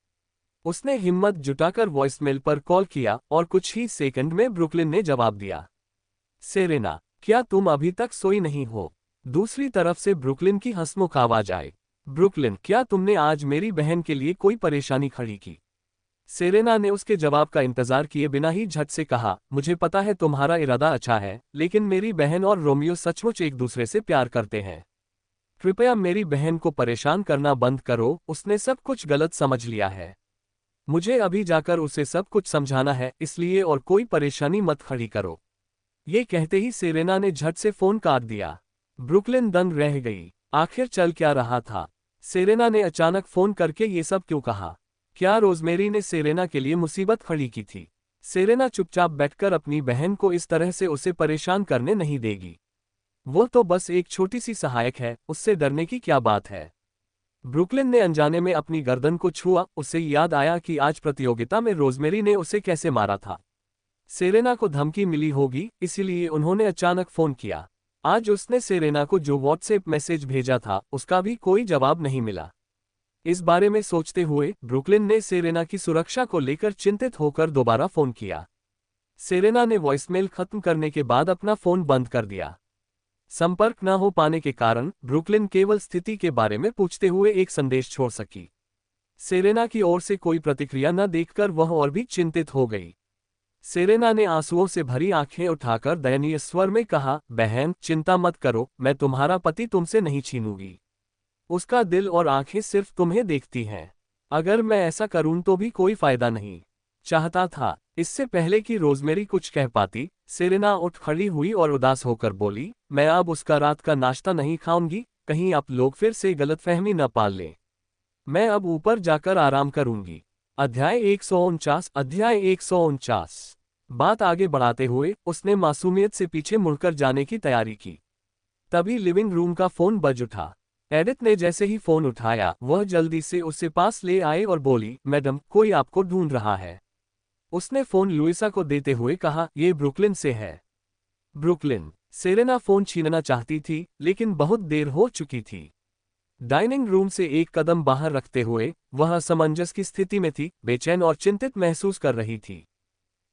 उसने हिम्मत जुटाकर वॉइसमेल पर कॉल किया और कुछ ही सेकंड में ब्रुकलिन ने जवाब दिया। सेरेना, क्या तुम अभी तक सोई नहीं हो? दूसरी तरफ से ब्रुकलिन की हंसमुख आवाज आई। ब्रुकलिन, क्या तुमने आज मेरी बहन के लिए कोई परेशानी खड़ी की? सेरेना ने उसके जवाब का इंतजार किए बिना ही झट से कहा, मुझे पता है तुम्हारा इरादा अच्छा है, लेकिन मेरी बहन और रोमियो सचमुच एक दूसरे से प्यार करते हैं। कृपया मेरी बहन को परेशान करना बंद करो, उसने सब कुछ गलत समझ लिया है। मुझे अभी जाकर उसे सब कुछ समझाना है, इसलिए और कोई परेशानी मत खड़ी करो। ये कहते ही सेरेना ने झट से फोन काट दिया। ब्रुकलिन दंग रह गई। आखिर चल क्या रहा था? सेरेना ने अचानक फोन करके ये सब क्यों कहा? क्या रोजमेरी ने सेरेना के लिए मुसीबत खड़ी की थी? सेरेना चुपचाप बैठकर अपनी बहन को इस तरह से उसे परेशान करने नहीं देगी। वो तो बस एक छोटी सी सहायक है, उससे डरने की क्या बात है। ब्रुकलिन ने अनजाने में अपनी गर्दन को छुआ, उसे याद आया कि आज प्रतियोगिता में रोजमेरी ने उसे कैसे मारा था। सेरेना को धमकी मिली होगी, इसीलिए उन्होंने अचानक फोन किया। आज उसने सेरेना को जो व्हाट्सएप मैसेज भेजा था उसका भी कोई जवाब नहीं मिला। इस बारे में सोचते हुए ब्रुकलिन ने सेरेना की सुरक्षा को लेकर चिंतित होकर दोबारा फोन किया। सेरेना ने वॉइसमेल खत्म करने के बाद अपना फोन बंद कर दिया। संपर्क न हो पाने के कारण ब्रुकलिन केवल स्थिति के बारे में पूछते हुए एक संदेश छोड़ सकी। सेरेना की ओर से कोई प्रतिक्रिया न देखकर वह और भी चिंतित हो गई। सेरेना ने आंसुओं से भरी आंखें उठाकर दयनीय स्वर में कहा, बहन चिंता मत करो, मैं तुम्हारा पति तुमसे नहीं छीनूंगी। उसका दिल और आंखें सिर्फ तुम्हें देखती हैं। अगर मैं ऐसा करूं तो भी कोई फायदा नहीं। चाहता था। इससे पहले कि रोजमेरी कुछ कह पाती, सेरेना उठ खड़ी हुई और उदास होकर बोली, मैं अब उसका रात का नाश्ता नहीं खाऊंगी, कहीं आप लोग फिर से गलतफहमी न पाल लें। मैं अब ऊपर जाकर आराम करूंगी। अध्याय 149 बात आगे बढ़ाते हुए उसने मासूमियत से पीछे मुड़कर जाने की तैयारी की। तभी लिविंग रूम का फोन बज उठा। एडिथ ने जैसे ही फोन उठाया वह जल्दी से उससे पास ले आए और बोली, मैडम कोई आपको ढूंढ रहा है। उसने फोन लुइसा को देते हुए कहा, ये ब्रुकलिन से है। ब्रुकलिन। सेरेना फोन छीनना चाहती थी लेकिन बहुत देर हो चुकी थी। डाइनिंग रूम से एक कदम बाहर रखते हुए वह असमंजस की स्थिति में थी, बेचैन और चिंतित महसूस कर रही थी।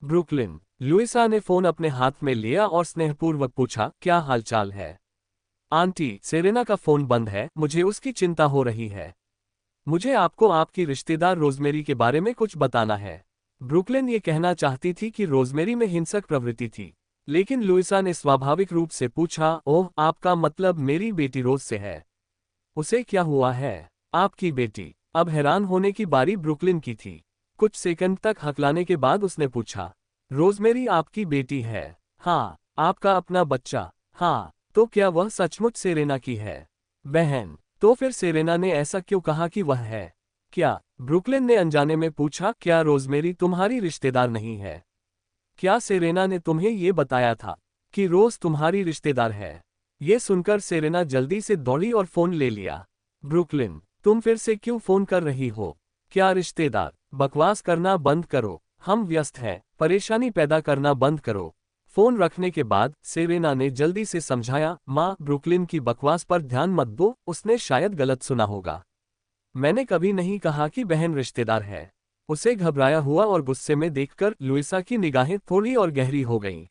ब्रुकलिन। लुइसा ने फोन अपने हाथ में लिया और स्नेहपूर्वक पूछा, क्या हालचाल है? आंटी, सेरेना का फोन बंद है, मुझे उसकी चिंता हो रही है। मुझे आपको आपकी रिश्तेदार रोजमेरी के बारे में कुछ बताना है। ब्रुकलिन ये कहना चाहती थी कि रोजमेरी में हिंसक प्रवृत्ति थी, लेकिन लुइसा ने स्वाभाविक रूप से पूछा, ओह, आपका मतलब मेरी बेटी रोज से है। उसे क्या हुआ है? आपकी बेटी? अब हैरान होने की बारी ब्रुकलिन की थी। कुछ सेकंड तक हकलाने के बाद उसने पूछा, रोजमेरी आपकी बेटी है? हाँ। आपका अपना बच्चा? हाँ। तो क्या वह सचमुच सेरेना की है? बहन। तो फिर सेरेना ने ऐसा क्यों कहा कि वह है? क्या? ब्रुकलिन ने अनजाने में पूछा, क्या रोजमेरी तुम्हारी रिश्तेदार नहीं है? क्या सेरेना ने तुम्हें ये बताया था कि रोज तुम्हारी रिश्तेदार है? ये सुनकर सेरेना जल्दी से दौड़ी और फोन ले लिया। ब्रुकलिन, तुम फिर से क्यों फोन कर रही हो? क्या रिश्तेदार? बकवास करना बंद करो, हम व्यस्त हैं, परेशानी पैदा करना बंद करो। फोन रखने के बाद सेरेना ने जल्दी से समझाया, माँ, ब्रुकलिन की बकवास पर ध्यान मत दो, उसने शायद गलत सुना होगा। मैंने कभी नहीं कहा कि बहन रिश्तेदार है। उसे घबराया हुआ और गुस्से में देखकर लुइसा की निगाहें थोड़ी और गहरी हो गईं।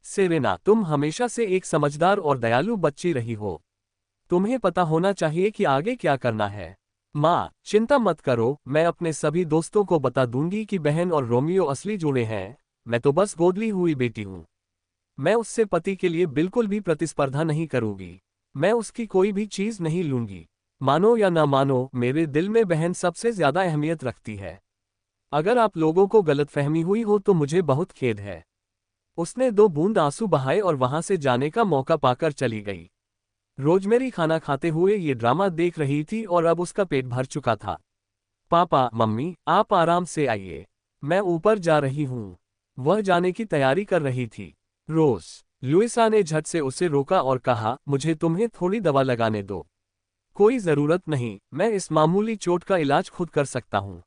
सेरेना, तुम हमेशा से एक समझदार और दयालु बच्ची रही हो। तुम्हें पता होना चाहिए कि आगे क्या करना है। माँ, चिंता मत करो, मैं अपने सभी दोस्तों को बता दूंगी कि बहन और रोमियो असली जुड़े हैं। मैं तो बस गोदली हुई बेटी हूँ। मैं उससे पति के लिए बिल्कुल भी प्रतिस्पर्धा नहीं करूंगी। मैं उसकी कोई भी चीज नहीं लूंगी। मानो या ना मानो, मेरे दिल में बहन सबसे ज्यादा अहमियत रखती है। अगर आप लोगों को गलतफहमी हुई हो तो मुझे बहुत खेद है। उसने 2 बूंद आंसू बहाए और वहां से जाने का मौका पाकर चली गई। रोजमेरी खाना खाते हुए ये ड्रामा देख रही थी और अब उसका पेट भर चुका था। पापा, मम्मी, आप आराम से आइए, मैं ऊपर जा रही हूँ। वह जाने की तैयारी कर रही थी। रोज। लुइसा ने झट से उसे रोका और कहा, मुझे तुम्हें थोड़ी दवा लगाने दो। कोई जरूरत नहीं, मैं इस मामूली चोट का इलाज खुद कर सकता हूँ।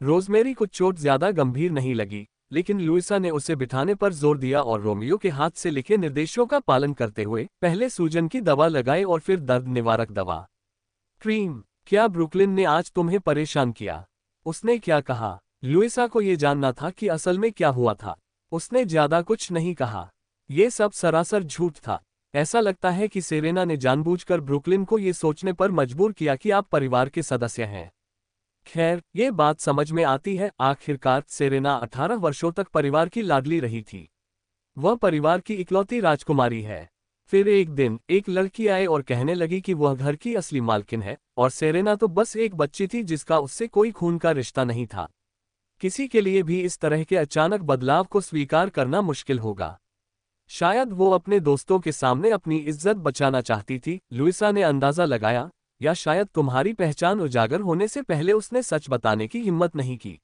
रोजमेरी को चोट ज्यादा गंभीर नहीं लगी, लेकिन लुइसा ने उसे बिठाने पर जोर दिया और रोमियो के हाथ से लिखे निर्देशों का पालन करते हुए पहले सूजन की दवा लगाई और फिर दर्द निवारक दवा। क्रीम। क्या ब्रुकलिन ने आज तुम्हें परेशान किया? उसने क्या कहा? लुइसा को यह जानना था कि असल में क्या हुआ था। उसने ज्यादा कुछ नहीं कहा। यह सब सरासर झूठ था। ऐसा लगता है कि सेरेना ने जानबूझकर ब्रुकलिन को ये सोचने पर मजबूर किया कि आप परिवार के सदस्य हैं। खैर, ये बात समझ में आती है। आखिरकार सेरेना 18 वर्षों तक परिवार की लाडली रही थी। वह परिवार की इकलौती राजकुमारी है। फिर एक दिन एक लड़की आई और कहने लगी कि वह घर की असली मालकिन है, और सेरेना तो बस एक बच्ची थी जिसका उससे कोई खून का रिश्ता नहीं था। किसी के लिए भी इस तरह के अचानक बदलाव को स्वीकार करना मुश्किल होगा। शायद वो अपने दोस्तों के सामने अपनी इज्जत बचाना चाहती थी, लुइसा ने अंदाजा लगाया, या शायद तुम्हारी पहचान उजागर होने से पहले उसने सच बताने की हिम्मत नहीं की।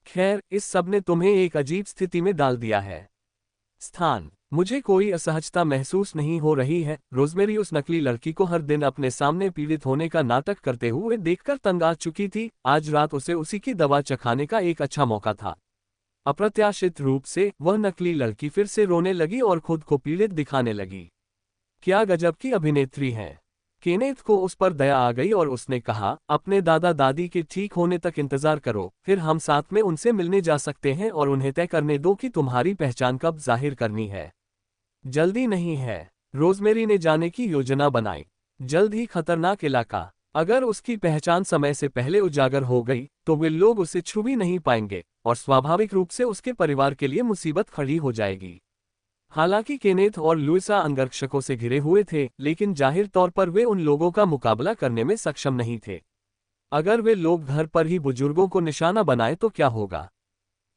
खैर, इस सब ने तुम्हें एक अजीब स्थिति में डाल दिया है। स्थान। मुझे कोई असहजता महसूस नहीं हो रही है। रोजमेरी उस नकली लड़की को हर दिन अपने सामने पीड़ित होने का नाटक करते हुए देखकर तंग आ चुकी थी। आज रात उसे उसी की दवा चखाने का एक अच्छा मौका था। अप्रत्याशित रूप से वह नकली लड़की फिर से रोने लगी और खुद को पीड़ित दिखाने लगी। क्या गजब की अभिनेत्री है। केनेथ को उस पर दया आ गई और उसने कहा, अपने दादा दादी के ठीक होने तक इंतजार करो, फिर हम साथ में उनसे मिलने जा सकते हैं और उन्हें तय करने दो कि तुम्हारी पहचान कब जाहिर करनी है। जल्दी नहीं है। रोजमेरी ने जाने की योजना बनाई। जल्द ही खतरनाक इलाका। अगर उसकी पहचान समय से पहले उजागर हो गई तो वे लोग उसे छू भी नहीं पाएंगे और स्वाभाविक रूप से उसके परिवार के लिए मुसीबत खड़ी हो जाएगी। हालांकि केनेथ और लुइसा अंगरक्षकों से घिरे हुए थे, लेकिन जाहिर तौर पर वे उन लोगों का मुकाबला करने में सक्षम नहीं थे। अगर वे लोग घर पर ही बुजुर्गों को निशाना बनाए तो क्या होगा।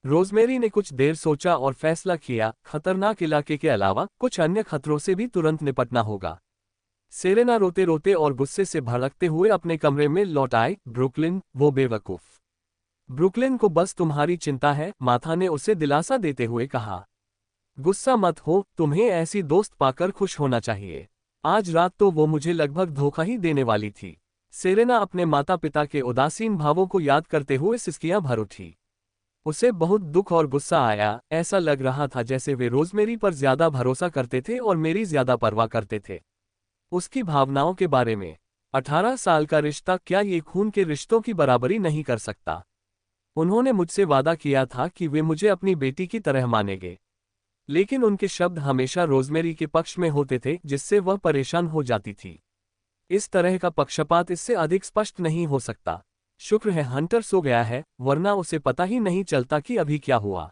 रोजमेरी ने कुछ देर सोचा और फैसला किया, खतरनाक इलाके के अलावा कुछ अन्य खतरों से भी तुरंत निपटना होगा। सेरेना रोते रोते और गुस्से से भड़कते हुए अपने कमरे में लौट आए। ब्रुकलिन, वो बेवकूफ। ब्रुकलिन को बस तुम्हारी चिंता है, माथा ने उसे दिलासा देते हुए कहा। गुस्सा मत हो, तुम्हें ऐसी दोस्त पाकर खुश होना चाहिए। आज रात तो वो मुझे लगभग धोखा ही देने वाली थी। सेरेना अपने माता पिता के उदासीन भावों को याद करते हुए सिसकियां भर उठी। उसे बहुत दुख और गुस्सा आया। ऐसा लग रहा था जैसे वे रोजमेरी पर ज्यादा भरोसा करते थे और मेरी ज्यादा परवाह करते थे। उसकी भावनाओं के बारे में। 18 साल का रिश्ता क्या ये खून के रिश्तों की बराबरी नहीं कर सकता। उन्होंने मुझसे वादा किया था कि वे मुझे अपनी बेटी की तरह मानेंगे, लेकिन उनके शब्द हमेशा रोजमेरी के पक्ष में होते थे, जिससे वह परेशान हो जाती थी। इस तरह का पक्षपात इससे अधिक स्पष्ट नहीं हो सकता। शुक्र है हंटर सो गया है, वरना उसे पता ही नहीं चलता कि अभी क्या हुआ।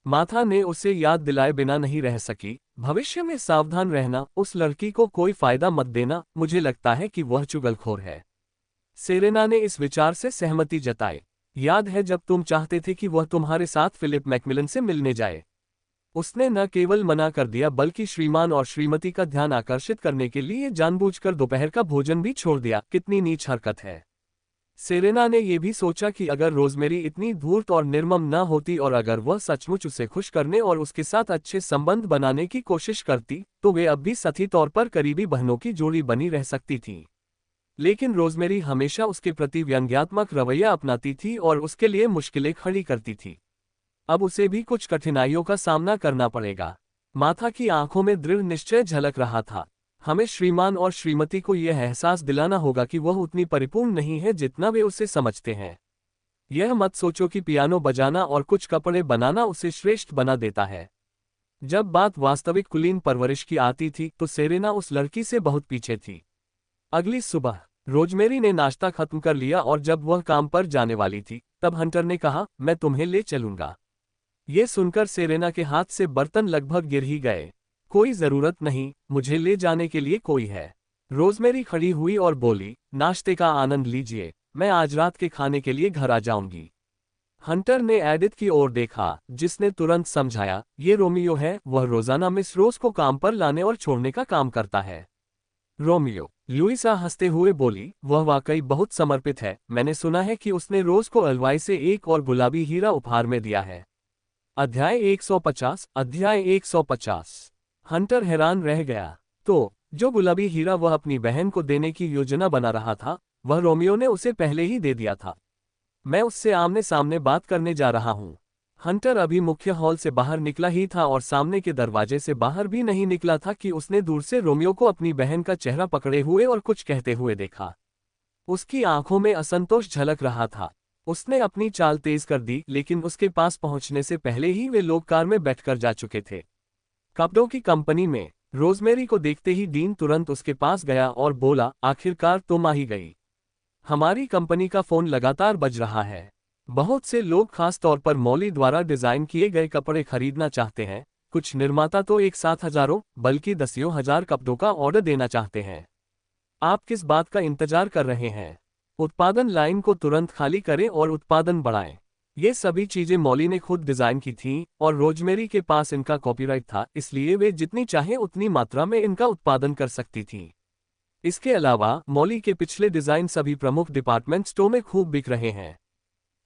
माथा ने उसे याद दिलाए बिना नहीं रह सकी। भविष्य में सावधान रहना, उस लड़की को कोई फायदा मत देना, मुझे लगता है कि वह चुगलखोर है। सेरेना ने इस विचार से सहमति जताई। याद है जब तुम चाहते थे कि वह तुम्हारे साथ फिलिप मैकमिलन से मिलने जाए। उसने न केवल मना कर दिया बल्कि श्रीमान और श्रीमती का ध्यान आकर्षित करने के लिए जानबूझकर दोपहर का भोजन भी छोड़ दिया। कितनी नीच हरकत है। सेरेना ने यह भी सोचा कि अगर रोजमेरी इतनी धूर्त और निर्मम न होती और अगर वह सचमुच उसे खुश करने और उसके साथ अच्छे संबंध बनाने की कोशिश करती तो वे अब भी सही तौर पर करीबी बहनों की जोड़ी बनी रह सकती थी। लेकिन रोजमेरी हमेशा उसके प्रति व्यंग्यात्मक रवैया अपनाती थी और उसके लिए मुश्किलें खड़ी करती थी। अब उसे भी कुछ कठिनाइयों का सामना करना पड़ेगा। माथा की आंखों में दृढ़ निश्चय झलक रहा था। हमें श्रीमान और श्रीमती को यह एहसास दिलाना होगा कि वह उतनी परिपूर्ण नहीं है जितना वे उसे समझते हैं। यह मत सोचो कि पियानो बजाना और कुछ कपड़े बनाना उसे श्रेष्ठ बना देता है। जब बात वास्तविक कुलीन परवरिश की आती थी तो सेरेना उस लड़की से बहुत पीछे थी। अगली सुबह रोजमेरी ने नाश्ता खत्म कर लिया और जब वह काम पर जाने वाली थी तब हंटर ने कहा, मैं तुम्हें ले चलूंगा। ये सुनकर सेरेना के हाथ से बर्तन लगभग गिर ही गए। कोई जरूरत नहीं, मुझे ले जाने के लिए कोई है। रोजमेरी खड़ी हुई और बोली, नाश्ते का आनंद लीजिए, मैं आज रात के खाने के लिए घर आ जाऊंगी। हंटर ने एडिथ की ओर देखा, जिसने तुरंत समझाया, ये रोमियो है, वह रोजाना मिस रोज को काम पर लाने और छोड़ने का काम करता है। रोमियो, लुइसा हंसते हुए बोली, वह वाकई बहुत समर्पित है। मैंने सुना है कि उसने रोज को अलवाई से एक और गुलाबी हीरा उपहार में दिया है। अध्याय 150। हंटर हैरान रह गया। तो जो गुलाबी हीरा वह अपनी बहन को देने की योजना बना रहा था, वह रोमियो ने उसे पहले ही दे दिया था। मैं उससे आमने सामने बात करने जा रहा हूं। हंटर अभी मुख्य हॉल से बाहर निकला ही था और सामने के दरवाजे से बाहर भी नहीं निकला था कि उसने दूर से रोमियो को अपनी बहन का चेहरा पकड़े हुए और कुछ कहते हुए देखा। उसकी आंखों में असंतोष झलक रहा था। उसने अपनी चाल तेज कर दी, लेकिन उसके पास पहुंचने से पहले ही वे लोग कार में बैठकर जा चुके थे। कपड़ों की कंपनी में। रोजमेरी को देखते ही डीन तुरंत उसके पास गया और बोला, आखिरकार तुम आ ही गई। हमारी कंपनी का फोन लगातार बज रहा है। बहुत से लोग खास तौर पर मॉली द्वारा डिजाइन किए गए कपड़े खरीदना चाहते हैं। कुछ निर्माता तो एक साथ हजारों बल्कि दसियों हजार कपड़ों का ऑर्डर देना चाहते हैं। आप किस बात का इंतजार कर रहे हैं? उत्पादन लाइन को तुरंत खाली करें और उत्पादन बढ़ाएं। ये सभी चीजें मॉली ने खुद डिजाइन की थीं और रोजमेरी के पास इनका कॉपीराइट था, इसलिए वे जितनी चाहें उतनी मात्रा में इनका उत्पादन कर सकती थीं। इसके अलावा मॉली के पिछले डिजाइन सभी प्रमुख डिपार्टमेंट स्टोर में खूब बिक रहे हैं।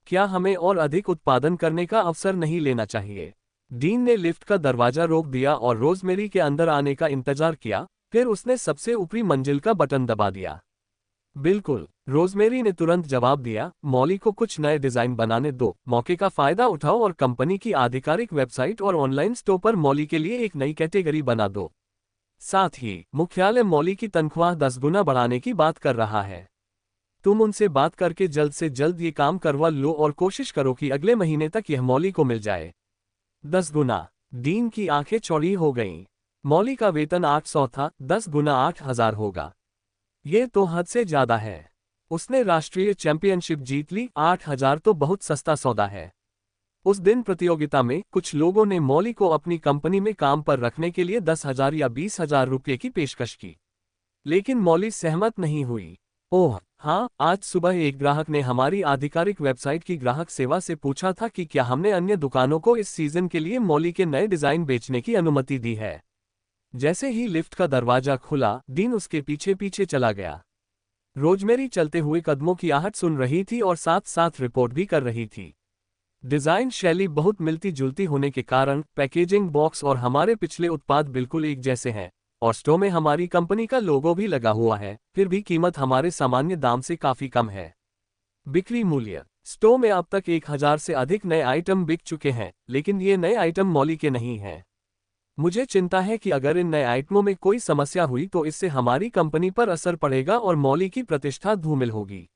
क्या हमें और अधिक उत्पादन करने का अवसर नहीं लेना चाहिए? डीन ने लिफ्ट का दरवाजा रोक दिया और रोजमेरी के अंदर आने का इंतजार किया, फिर उसने सबसे ऊपरी मंजिल का बटन दबा दिया। बिल्कुल, रोजमेरी ने तुरंत जवाब दिया, मॉली को कुछ नए डिजाइन बनाने दो, मौके का फायदा उठाओ और कंपनी की आधिकारिक वेबसाइट और ऑनलाइन स्टोर पर मॉली के लिए एक नई कैटेगरी बना दो। साथ ही मुख्यालय मॉली की तनख्वाह 10 गुना बढ़ाने की बात कर रहा है। तुम उनसे बात करके जल्द से जल्द ये काम करवा लो और कोशिश करो कि अगले महीने तक यह मॉली को मिल जाए। 10 गुना। डीन की आंखें चौड़ी हो गईं। मॉली का वेतन 800 था, 10 गुना 8000 होगा। ये तो हद से ज्यादा है। उसने राष्ट्रीय चैंपियनशिप जीत ली, 8000 तो बहुत सस्ता सौदा है। उस दिन प्रतियोगिता में कुछ लोगों ने मॉली को अपनी कंपनी में काम पर रखने के लिए 10,000 या 20,000 रुपये की पेशकश की, लेकिन मॉली सहमत नहीं हुई। ओह हाँ, आज सुबह एक ग्राहक ने हमारी आधिकारिक वेबसाइट की ग्राहक सेवा से पूछा था कि क्या हमने अन्य दुकानों को इस सीजन के लिए मॉली के नए डिजाइन बेचने की अनुमति दी है। जैसे ही लिफ्ट का दरवाजा खुला, डीन उसके पीछे पीछे चला गया। रोजमेरी चलते हुए कदमों की आहट सुन रही थी और साथ साथ रिपोर्ट भी कर रही थी। डिजाइन शैली बहुत मिलती जुलती होने के कारण पैकेजिंग, बॉक्स और हमारे पिछले उत्पाद बिल्कुल एक जैसे हैं, और स्टोर में हमारी कंपनी का लोगो भी लगा हुआ है, फिर भी कीमत हमारे सामान्य दाम से काफी कम है। बिक्री मूल्य। स्टोर में अब तक 1000 से अधिक नए आइटम बिक चुके हैं, लेकिन ये नए आइटम मॉली के नहीं हैं। मुझे चिंता है कि अगर इन नए आइटमों में कोई समस्या हुई तो इससे हमारी कंपनी पर असर पड़ेगा और मॉली की प्रतिष्ठा धूमिल होगी।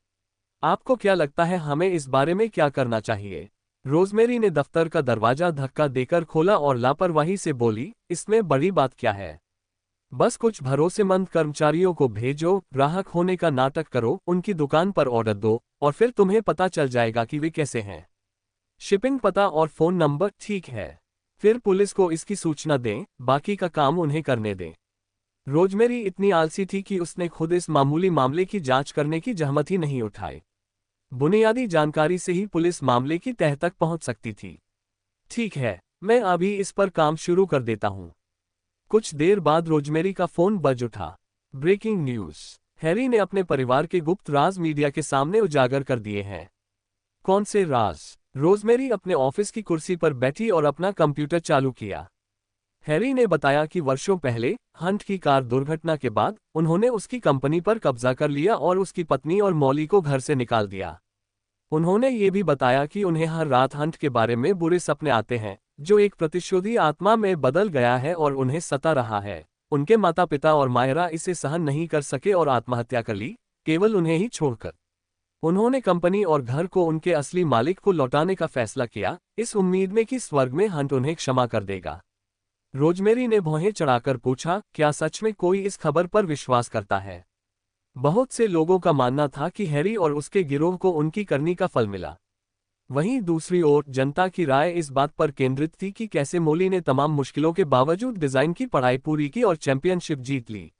आपको क्या लगता है, हमें इस बारे में क्या करना चाहिए? रोजमेरी ने दफ्तर का दरवाजा धक्का देकर खोला और लापरवाही से बोली, इसमें बड़ी बात क्या है? बस कुछ भरोसेमंद कर्मचारियों को भेजो, ग्राहक होने का नाटक करो, उनकी दुकान पर ऑर्डर दो, और फिर तुम्हें पता चल जाएगा कि वे कैसे हैं। शिपिंग पता और फोन नंबर ठीक है। फिर पुलिस को इसकी सूचना दें, बाकी का काम उन्हें करने दें। रोजमेरी इतनी आलसी थी कि उसने खुद इस मामूली मामले की जांच करने की जहमत ही नहीं उठाई। बुनियादी जानकारी से ही पुलिस मामले की तह तक पहुंच सकती थी। ठीक है, मैं अभी इस पर काम शुरू कर देता हूं। कुछ देर बाद रोजमेरी का फोन बज उठा। Breaking news. हैरी ने अपने परिवार के गुप्त राज मीडिया के सामने उजागर कर दिए हैं। कौन से राज? रोजमेरी अपने ऑफिस की कुर्सी पर बैठी और अपना कंप्यूटर चालू किया। हैरी ने बताया कि वर्षों पहले हंट की कार दुर्घटना के बाद उन्होंने उसकी कंपनी पर कब्जा कर लिया और उसकी पत्नी और मॉली को घर से निकाल दिया। उन्होंने ये भी बताया कि उन्हें हर रात हंट के बारे में बुरे सपने आते हैं, जो एक प्रतिशोधी आत्मा में बदल गया है और उन्हें सता रहा है। उनके माता पिता और मायरा इसे सहन नहीं कर सके और आत्महत्या कर ली, केवल उन्हें ही छोड़कर। उन्होंने कंपनी और घर को उनके असली मालिक को लौटाने का फैसला किया, इस उम्मीद में कि स्वर्ग में हंट उन्हें क्षमा कर देगा। रोजमेरी ने भौहें चढ़ाकर पूछा, क्या सच में कोई इस खबर पर विश्वास करता है? बहुत से लोगों का मानना था कि हैरी और उसके गिरोह को उनकी करनी का फल मिला। वहीं दूसरी ओर जनता की राय इस बात पर केंद्रित थी कि कैसे मॉली ने तमाम मुश्किलों के बावजूद डिजाइन की पढ़ाई पूरी की और चैंपियनशिप जीत ली।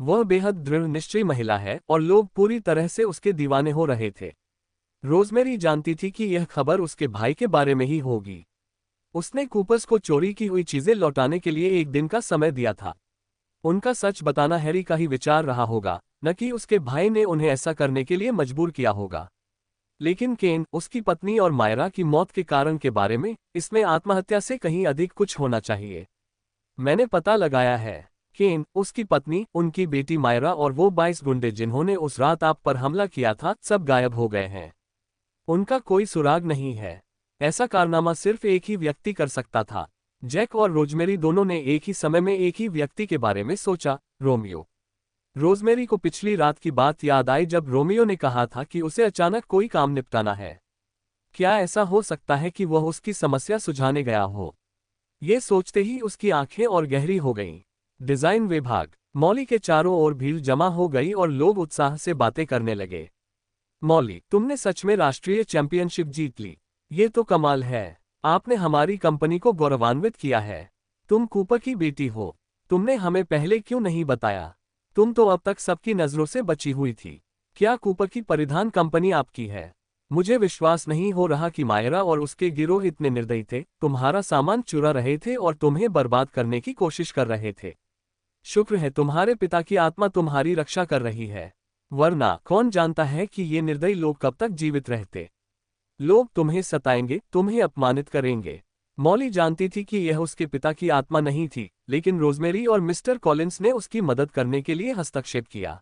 वह बेहद दृढ़ निश्चयी महिला है और लोग पूरी तरह से उसके दीवाने हो रहे थे। रोजमेरी जानती थी कि यह खबर उसके भाई के बारे में ही होगी। उसने कूपर्स को चोरी की हुई चीजें लौटाने के लिए एक दिन का समय दिया था। उनका सच बताना हैरी का ही विचार रहा होगा, न कि उसके भाई ने उन्हें ऐसा करने के लिए मजबूर किया होगा। लेकिन केन, उसकी पत्नी और मायरा की मौत के कारण के बारे में, इसमें आत्महत्या से कहीं अधिक कुछ होना चाहिए। मैंने पता लगाया है। केन, उसकी पत्नी, उनकी बेटी मायरा और वो 22 गुंडे जिन्होंने उस रात आप पर हमला किया था, सब गायब हो गए हैं। उनका कोई सुराग नहीं है। ऐसा कारनामा सिर्फ एक ही व्यक्ति कर सकता था। जैक और रोजमेरी दोनों ने एक ही समय में एक ही व्यक्ति के बारे में सोचा, रोमियो। रोजमेरी को पिछली रात की बात याद आई जब रोमियो ने कहा था कि उसे अचानक कोई काम निपटाना है। क्या ऐसा हो सकता है कि वह उसकी समस्या सुझाने गया हो? ये सोचते ही उसकी आंखें और गहरी हो गईं। डिजाइन विभाग। मॉली के चारों ओर भीड़ जमा हो गई और लोग उत्साह से बातें करने लगे। मॉली, तुमने सच में राष्ट्रीय चैंपियनशिप जीत ली। ये तो कमाल है। आपने हमारी कंपनी को गौरवान्वित किया है। तुम कूपर की बेटी हो। तुमने हमें पहले क्यों नहीं बताया? तुम तो अब तक सबकी नजरों से बची हुई थी। क्या कूपर की परिधान कंपनी आपकी है? मुझे विश्वास नहीं हो रहा कि मायरा और उसके गिरोह इतने निर्दयी थे, तुम्हारा सामान चुरा रहे थे और तुम्हें बर्बाद करने की कोशिश कर रहे थे। शुक्र है तुम्हारे पिता की आत्मा तुम्हारी रक्षा कर रही है, वरना कौन जानता है कि ये निर्दयी लोग कब तक जीवित रहते। लोग तुम्हें सताएंगे, तुम्हें अपमानित करेंगे। मॉली जानती थी कि यह उसके पिता की आत्मा नहीं थी, लेकिन रोजमेरी और मिस्टर कॉलिंस ने उसकी मदद करने के लिए हस्तक्षेप किया।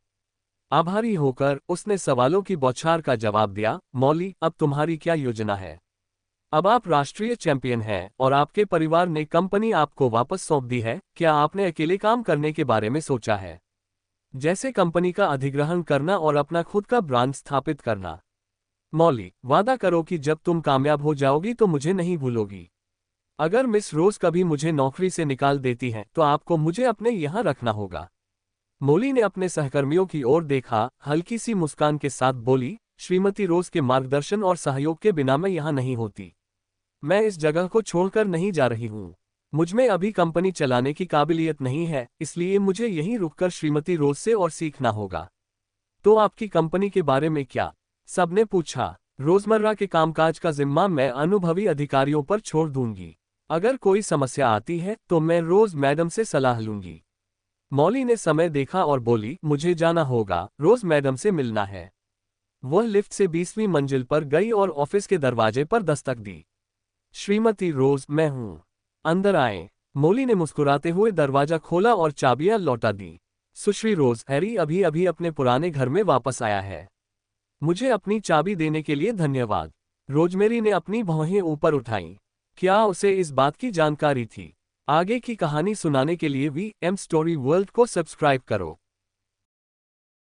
आभारी होकर उसने सवालों की बौछार का जवाब दिया, मॉली, अब तुम्हारी क्या योजना है? अब आप राष्ट्रीय चैंपियन हैं और आपके परिवार ने कंपनी आपको वापस सौंप दी है, क्या आपने अकेले काम करने के बारे में सोचा है? जैसे कंपनी का अधिग्रहण करना और अपना खुद का ब्रांड स्थापित करना। मॉली, वादा करो कि जब तुम कामयाब हो जाओगी तो मुझे नहीं भूलोगी। अगर मिस रोज कभी मुझे नौकरी से निकाल देती हैं तो आपको मुझे अपने यहाँ रखना होगा। मॉली ने अपने सहकर्मियों की ओर देखा, हल्की सी मुस्कान के साथ बोली, श्रीमती रोज के मार्गदर्शन और सहयोग के बिना मैं यहाँ नहीं होती। मैं इस जगह को छोड़कर नहीं जा रही हूँ। मुझमें अभी कंपनी चलाने की काबिलियत नहीं है, इसलिए मुझे यहीं रुककर श्रीमती रोज से और सीखना होगा। तो आपकी कंपनी के बारे में क्या? सबने पूछा। रोजमर्रा के कामकाज का जिम्मा मैं अनुभवी अधिकारियों पर छोड़ दूंगी। अगर कोई समस्या आती है तो मैं रोज मैडम से सलाह लूंगी। मॉली ने समय देखा और बोली, मुझे जाना होगा, रोज मैडम से मिलना है। वह लिफ्ट से 20वीं मंजिल पर गई और ऑफिस के दरवाजे पर दस्तक दी। श्रीमती रोज, मैं हूं, अंदर आए। मॉली ने मुस्कुराते हुए दरवाजा खोला और चाबियां लौटा दी। सुश्री रोज, हैरी अभी अभी अपने पुराने घर में वापस आया है। मुझे अपनी चाबी देने के लिए धन्यवाद। रोजमेरी ने अपनी भौहें ऊपर उठाईं। क्या उसे इस बात की जानकारी थी? आगे की कहानी सुनाने के लिए वी एम स्टोरी वर्ल्ड को सब्सक्राइब करो।